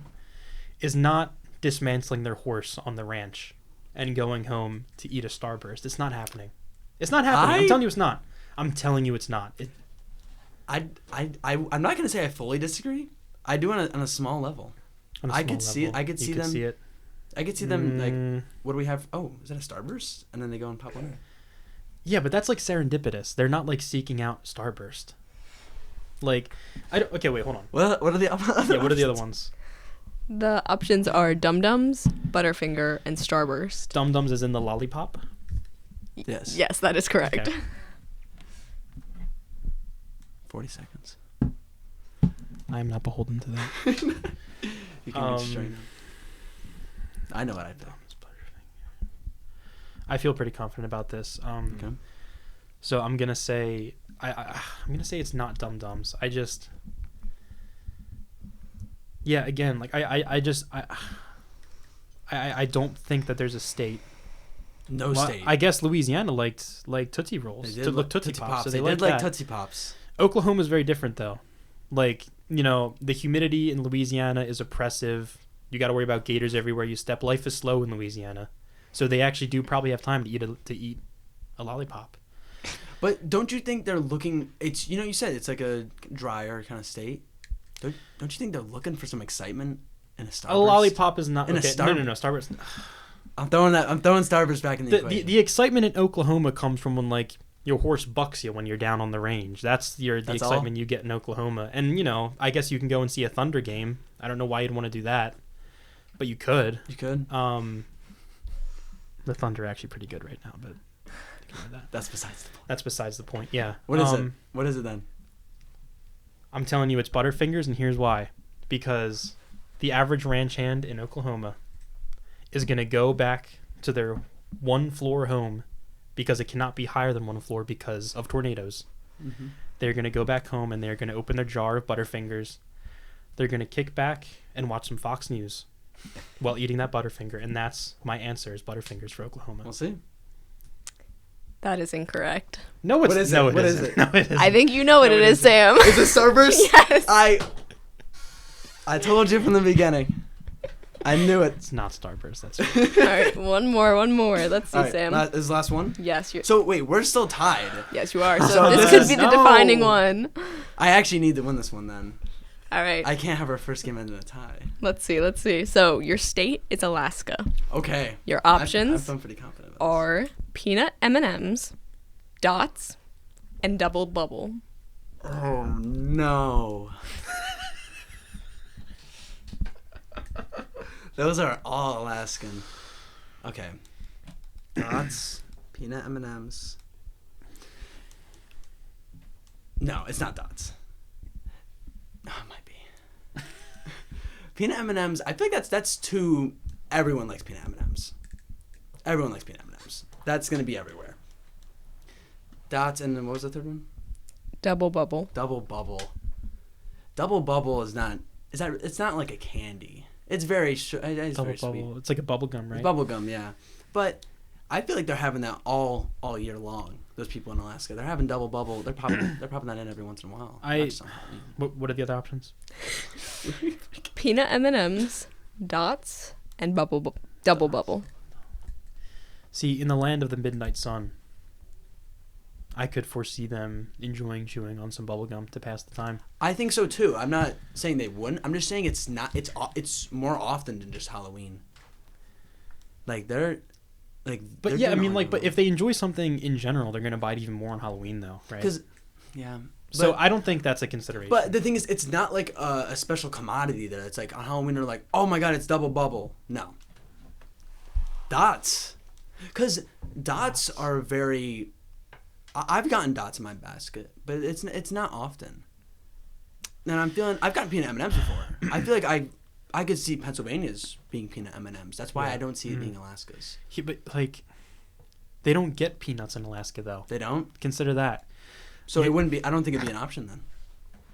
Speaker 1: is not dismantling their horse on the ranch and going home to eat a Starburst. It's not happening. It's not happening. I'm telling you it's not. I'm telling you it's not.
Speaker 2: I'm not gonna say I fully disagree. I do on a small level.
Speaker 1: On a
Speaker 2: I
Speaker 1: small
Speaker 2: could see it.
Speaker 1: level,
Speaker 2: I could
Speaker 1: you
Speaker 2: see them.
Speaker 1: see it.
Speaker 2: I could see them like. What do we have? Oh, is that a Starburst? And then they go and pop one.
Speaker 1: Yeah, but that's like serendipitous. They're not like seeking out Starburst. Like, okay, wait, hold on.
Speaker 2: What are the other?
Speaker 1: Yeah, what are the other ones?
Speaker 3: The options are Dum Dums, Butterfinger, and Starburst.
Speaker 1: Dum Dums is in the lollipop.
Speaker 2: Yes.
Speaker 3: Yes, that is correct.
Speaker 1: Okay.
Speaker 2: 40 seconds.
Speaker 1: I am not beholden to that.
Speaker 2: You can reach straight now. I know what I feel.
Speaker 1: I feel pretty confident about this.
Speaker 2: Okay.
Speaker 1: So I'm gonna say I'm gonna say it's not Dum Dums. Yeah, again, like I don't think that there's a state.
Speaker 2: No
Speaker 1: Well,
Speaker 2: state.
Speaker 1: I guess Louisiana liked Tootsie Rolls.
Speaker 2: They
Speaker 1: To
Speaker 2: did
Speaker 1: look
Speaker 2: like
Speaker 1: Tootsie Pops. So
Speaker 2: They
Speaker 1: they
Speaker 2: did
Speaker 1: liked
Speaker 2: like
Speaker 1: that.
Speaker 2: Tootsie Pops.
Speaker 1: Oklahoma's very different though. Like, you know, the humidity in Louisiana is oppressive. You got to worry about gators everywhere you step. Life is slow in Louisiana. So they actually do probably have time to eat a lollipop.
Speaker 2: But don't you think they're looking? It's you said it's like a drier kind of state. Don't you think they're looking for some excitement in a Starburst?
Speaker 1: A lollipop is not
Speaker 2: In a
Speaker 1: okay.
Speaker 2: Star-
Speaker 1: No, Starburst.
Speaker 2: I'm throwing Starburst back in the equation.
Speaker 1: The excitement in Oklahoma comes from when like your horse bucks you when you're down on the range. That's the excitement you get in Oklahoma. And I guess you can go and see a Thunder game. I don't know why you'd want to do that, but you could.
Speaker 2: You could.
Speaker 1: The Thunder are actually pretty good right now, but
Speaker 2: That's besides the point.
Speaker 1: that's besides the point. Yeah.
Speaker 2: What is it? What is it then?
Speaker 1: I'm telling you, it's Butterfingers, and here's why. Because the average ranch hand in Oklahoma is going to go back to their one-floor home because it cannot be higher than one floor because of tornadoes.
Speaker 2: Mm-hmm.
Speaker 1: They're going to go back home, and they're going to open their jar of Butterfingers. They're going to kick back and watch some Fox News while eating that Butterfinger, and that's my answer is Butterfingers for Oklahoma.
Speaker 2: We'll see.
Speaker 3: That is incorrect.
Speaker 1: No, it's
Speaker 2: What is
Speaker 1: no,
Speaker 2: it?
Speaker 1: it
Speaker 2: What
Speaker 1: isn't.
Speaker 2: is it?
Speaker 1: No, it isn't.
Speaker 3: I think you know what
Speaker 1: No,
Speaker 3: it
Speaker 1: it
Speaker 3: is, Sam.
Speaker 2: Is it Starburst?
Speaker 3: Yes.
Speaker 2: I told you from the beginning. I knew it.
Speaker 1: It's not Starburst. That's right.
Speaker 3: All right, one more. Let's see,
Speaker 2: All right,
Speaker 3: Sam.
Speaker 2: is this the last one?
Speaker 3: Yes, you're.
Speaker 2: So wait, we're still tied.
Speaker 3: Yes, you are. So,
Speaker 2: So
Speaker 3: this
Speaker 2: this
Speaker 3: could
Speaker 2: is-
Speaker 3: be the
Speaker 1: no.
Speaker 3: defining one.
Speaker 2: I actually need to win this one then.
Speaker 3: All right.
Speaker 2: I can't have our first game end in a tie.
Speaker 3: Let's see. So your state is Alaska.
Speaker 2: Okay.
Speaker 3: Your
Speaker 2: I'm
Speaker 3: options
Speaker 2: pretty confident. About
Speaker 3: are peanut M&Ms, dots, and double bubble.
Speaker 2: this. Oh no. Those are all Alaskan. Okay. Dots, peanut M&Ms. No, it's not dots. Oh, it might be. Peanut M&Ms. I feel like that's too. Everyone likes peanut M&Ms. Everyone likes peanut M&Ms. That's gonna be everywhere. Dots and then what was the third one?
Speaker 3: Double bubble.
Speaker 2: Double bubble. Double bubble is not. Is that? It's not like a candy. It's very. It's
Speaker 1: Double
Speaker 2: very sweet.
Speaker 1: bubble. It's like a bubble gum, right?
Speaker 2: Bubble gum, yeah. But I feel like they're having that all year long. Those people in Alaska, they're having double bubble. They're popping that in every once in a while. Not just on Halloween.
Speaker 1: What are the other options?
Speaker 3: Peanut M&Ms, dots, and double bubble.
Speaker 1: See, in the land of the midnight sun, I could foresee them enjoying chewing on some bubblegum to pass the time.
Speaker 2: I think so too. I'm not saying they wouldn't. I'm just saying it's not. It's more often than just Halloween. Like they're, like.
Speaker 1: But
Speaker 2: they're
Speaker 1: yeah, I
Speaker 2: doing
Speaker 1: mean,
Speaker 2: it
Speaker 1: like,
Speaker 2: on
Speaker 1: but if they enjoy something in general, they're gonna buy it even more on Halloween, though, right?
Speaker 2: because, yeah.
Speaker 1: So
Speaker 2: But-
Speaker 1: I don't think that's a consideration.
Speaker 2: But the thing is, it's not like a special commodity that it's like on Halloween they're like, oh my god, it's double bubble. No. Dots, because dots are very. I've gotten dots in my basket, but it's not often. And I've gotten peanut M&Ms before. I feel like I could see Pennsylvania's being peanut M&Ms. That's why I don't see it being Alaska's.
Speaker 1: Yeah, but like, they don't get peanuts in Alaska, though.
Speaker 2: They don't.
Speaker 1: Consider that.
Speaker 2: So
Speaker 1: Yeah.
Speaker 2: it wouldn't be. I don't think it'd be an option then.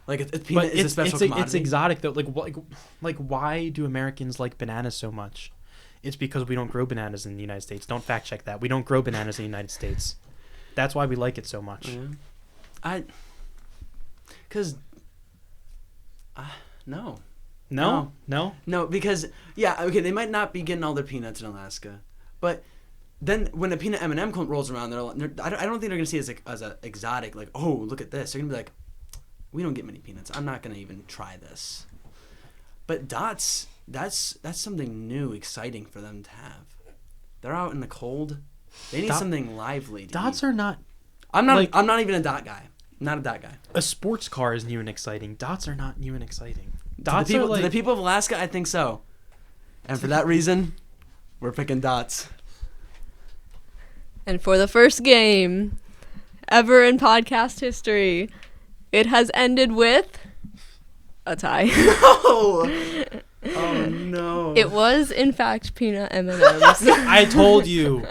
Speaker 2: Like if peanut
Speaker 1: But
Speaker 2: is a special commodity.
Speaker 1: it's exotic though. Like why do Americans like bananas so much? It's because we don't grow bananas in the United States. Don't fact check that. We don't grow bananas in the United States. That's why we like it so much.
Speaker 2: Yeah. Because. No.
Speaker 1: No.
Speaker 2: Because okay, they might not be getting all their peanuts in Alaska, but then when a peanut M&M rolls around, I don't think they're gonna see it as a exotic. Like, oh, look at this. They're gonna be like, we don't get many peanuts. I'm not gonna even try this. But dots, that's something new, exciting for them to have. They're out in the cold. They need something lively.
Speaker 1: Dots are not.
Speaker 2: I'm not.
Speaker 1: like-
Speaker 2: I'm not even a dot guy. Not a dot guy.
Speaker 1: A sports car is new and exciting. Dots are not new and exciting.
Speaker 2: To
Speaker 1: Dots
Speaker 2: the
Speaker 1: are like.
Speaker 2: people of Alaska, I think so. And for that reason, we're picking dots.
Speaker 3: And for the first game ever in podcast history, it has ended with a tie.
Speaker 2: Oh, oh no.
Speaker 3: It was, in fact, peanut M&Ms.
Speaker 1: I told you.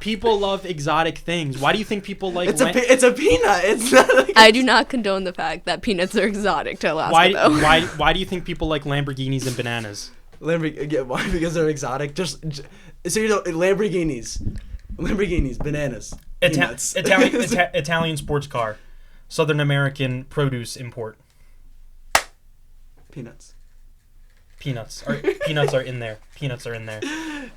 Speaker 1: People love exotic things. Why do you think people like?
Speaker 2: It's a peanut. It's not like
Speaker 3: I do not condone the fact that peanuts are exotic to Alaska, though.
Speaker 1: why do you think people like Lamborghinis and bananas?
Speaker 2: Why? Because they're exotic. So you know Lamborghinis, bananas, peanuts.
Speaker 1: Italian sports car, Southern American produce import.
Speaker 2: Peanuts.
Speaker 1: Peanuts are in there. Peanuts are in there.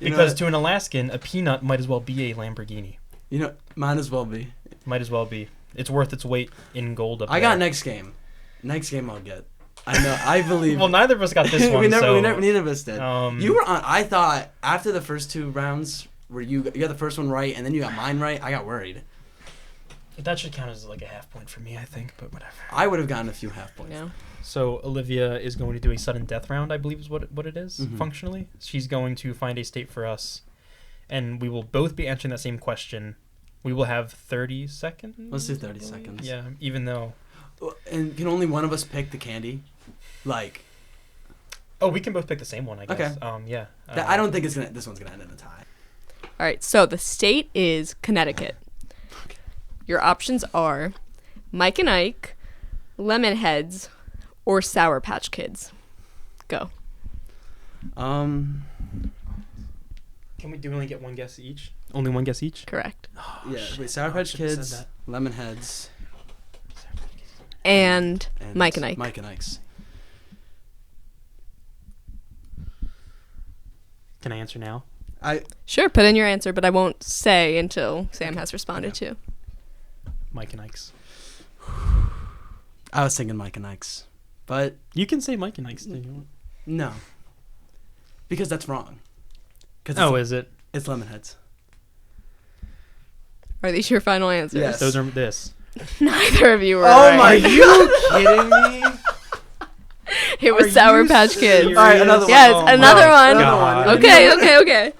Speaker 1: Because to an Alaskan, a peanut might as well be a Lamborghini.
Speaker 2: You know, might as well be.
Speaker 1: Might as well be. It's worth its weight in gold up there.
Speaker 2: I got next game. Next game I'll get. I know. I believe.
Speaker 1: Well, neither of us got this one.
Speaker 2: Neither of us did.
Speaker 1: Um,
Speaker 2: You were on. I thought after the first two rounds where you got the first one right and then you got mine right, I got worried.
Speaker 1: That should count as like a half point for me, I think, but whatever.
Speaker 2: I would have gotten a few half points.
Speaker 3: Yeah.
Speaker 1: So Olivia is going to do a sudden death round, I believe is what it is, functionally. She's going to find a state for us, and we will both be answering that same question. We will have 30 seconds.
Speaker 2: Let's do 30 seconds.
Speaker 1: Yeah, even though...
Speaker 2: And can only one of us pick the candy? Like...
Speaker 1: Oh, we can both pick the same one, I guess.
Speaker 2: Okay.
Speaker 1: Yeah.
Speaker 2: I don't think this one's going to end in a tie.
Speaker 3: All right, so the state is Connecticut. Your options are Mike and Ike, Lemonheads, or Sour Patch Kids. Go.
Speaker 1: Do we only get one guess each? Only one guess each?
Speaker 3: Correct.
Speaker 1: Oh,
Speaker 2: Yeah,
Speaker 1: shit.
Speaker 2: wait, Sour Patch
Speaker 1: should've said
Speaker 2: Kids,
Speaker 1: that.
Speaker 2: Lemonheads,
Speaker 3: And Mike and Ike.
Speaker 2: Mike and Ike's.
Speaker 1: Can I answer now?
Speaker 3: Sure, put in your answer, but I won't say until Sam has responded to.
Speaker 1: Mike and Ike's.
Speaker 2: I was thinking Mike and Ike's, but
Speaker 1: You can say Mike and Ike's. If you want.
Speaker 2: no, because that's wrong.
Speaker 1: Oh, is it?
Speaker 2: It's Lemonheads.
Speaker 3: Are these your final answers?
Speaker 2: Yes.
Speaker 1: Those are this.
Speaker 3: Neither of you were
Speaker 2: Oh
Speaker 3: right.
Speaker 2: my! Are you kidding me?
Speaker 3: It was
Speaker 1: Are
Speaker 3: Sour
Speaker 1: you
Speaker 3: Patch Kids.
Speaker 1: serious?
Speaker 2: All right, another one.
Speaker 3: Yes,
Speaker 1: Oh
Speaker 3: another
Speaker 1: my
Speaker 3: one.
Speaker 1: God.
Speaker 3: Okay.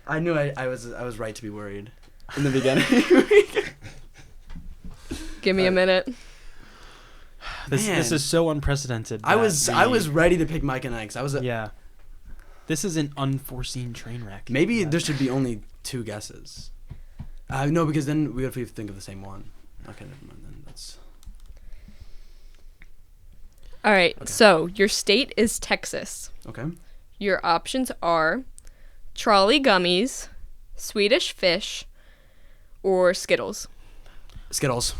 Speaker 2: I knew I was right to be worried in the beginning.
Speaker 3: Give me a minute.
Speaker 1: This
Speaker 2: Man.
Speaker 1: is so unprecedented.
Speaker 2: I
Speaker 1: that
Speaker 2: was ready to pick Mike and Ike's.
Speaker 1: Yeah. This is an unforeseen train wreck.
Speaker 2: Maybe
Speaker 1: Yeah.
Speaker 2: there should be only two guesses. No, because then we have to think of the same one. Okay, never mind then. That's
Speaker 3: All right,
Speaker 2: Okay.
Speaker 3: so your state is Texas.
Speaker 2: okay.
Speaker 3: Your options are Trolley Gummies, Swedish Fish, or Skittles.
Speaker 2: Skittles.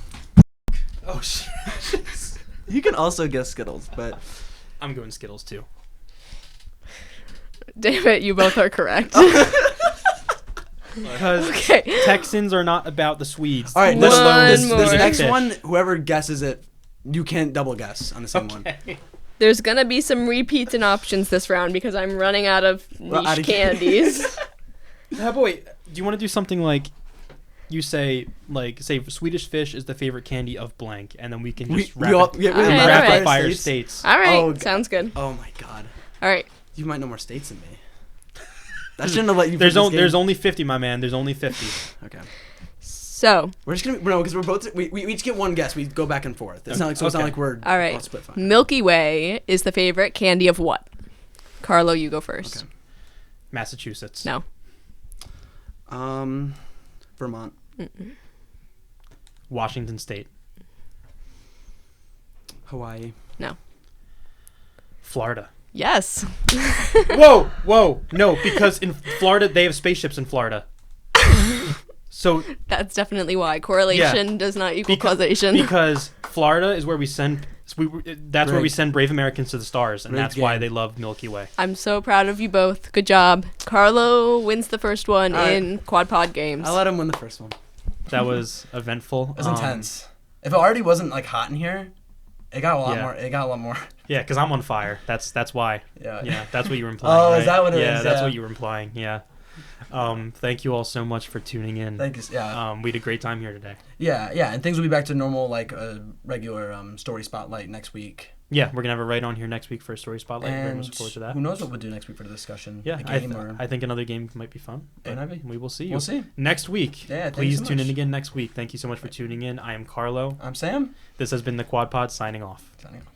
Speaker 1: Oh shit.
Speaker 2: You can also guess Skittles, but
Speaker 1: I'm going Skittles too.
Speaker 3: Damn it, you both are correct.
Speaker 1: Because
Speaker 3: Okay.
Speaker 1: Texans are not about the Swedes.
Speaker 2: All right,
Speaker 3: One
Speaker 2: this
Speaker 3: more.
Speaker 2: next
Speaker 1: Fish.
Speaker 2: one, whoever guesses it, you can't double guess on the same one.
Speaker 1: Okay.
Speaker 3: There's gonna be some repeats and options this round because I'm running out of niche
Speaker 2: out of
Speaker 3: candies.
Speaker 1: How about wait? Do you want to do something like you say Swedish Fish is the favorite candy of blank, and then we can just rapid
Speaker 3: alright.
Speaker 1: fire states.
Speaker 3: All right,
Speaker 2: Oh,
Speaker 3: sounds good.
Speaker 2: Oh my god.
Speaker 3: All right.
Speaker 2: You might know more states than me. I shouldn't have let you.
Speaker 1: There's only 50, my man. There's only 50.
Speaker 2: Okay.
Speaker 3: So,
Speaker 2: We're just gonna because we're both we each get one guess. We go back and forth. It's not like it's not like we're
Speaker 3: all right.
Speaker 2: all split fine.
Speaker 3: Milky Way is the favorite candy of what? Carlo, you go first.
Speaker 2: Okay.
Speaker 1: Massachusetts.
Speaker 3: No.
Speaker 2: Vermont.
Speaker 3: Mm-mm.
Speaker 1: Washington State.
Speaker 2: Hawaii.
Speaker 3: No.
Speaker 1: Florida.
Speaker 3: Yes.
Speaker 1: Whoa, no, because in Florida they have spaceships in Florida. So
Speaker 3: That's definitely why. Correlation does not equal causation.
Speaker 1: because Florida is where we send that's where we
Speaker 2: Rigged.
Speaker 1: send brave Americans to the stars, and
Speaker 2: Rigged
Speaker 1: that's why
Speaker 2: game.
Speaker 1: they love Milky Way.
Speaker 3: I'm so proud of you both. Good job. Carlo wins the first one
Speaker 2: All right.
Speaker 3: in Quad Pod games.
Speaker 2: I let him win the first one.
Speaker 1: That was eventful.
Speaker 2: It was intense. If it already wasn't like hot in here, it got a lot more. It got a lot more.
Speaker 1: Yeah, because I'm on fire. That's why.
Speaker 2: Yeah.
Speaker 1: Yeah, that's what you were implying.
Speaker 2: Oh,
Speaker 1: right?
Speaker 2: is that what it
Speaker 1: yeah,
Speaker 2: is?
Speaker 1: that's
Speaker 2: Yeah.
Speaker 1: what you were implying. Yeah. Thank you all so much for tuning in.
Speaker 2: Thank you. Yeah.
Speaker 1: We had a great time here today.
Speaker 2: Yeah. And things will be back to normal, like a regular story spotlight next week.
Speaker 1: Yeah, we're gonna have it right on here next week for a story spotlight. Very
Speaker 2: And
Speaker 1: much look forward to that.
Speaker 2: who knows what we'll do next week for the discussion?
Speaker 1: Yeah,
Speaker 2: a game or
Speaker 1: I think another game might be fun.
Speaker 2: It might be.
Speaker 1: We will see you.
Speaker 2: We'll see.
Speaker 1: Next week.
Speaker 2: Yeah, thank you
Speaker 1: Please
Speaker 2: so
Speaker 1: tune in
Speaker 2: much.
Speaker 1: again next week. Thank you so much for tuning in. I am Carlo.
Speaker 2: I'm Sam.
Speaker 1: This has been the Quad Pod signing off.
Speaker 2: Signing off.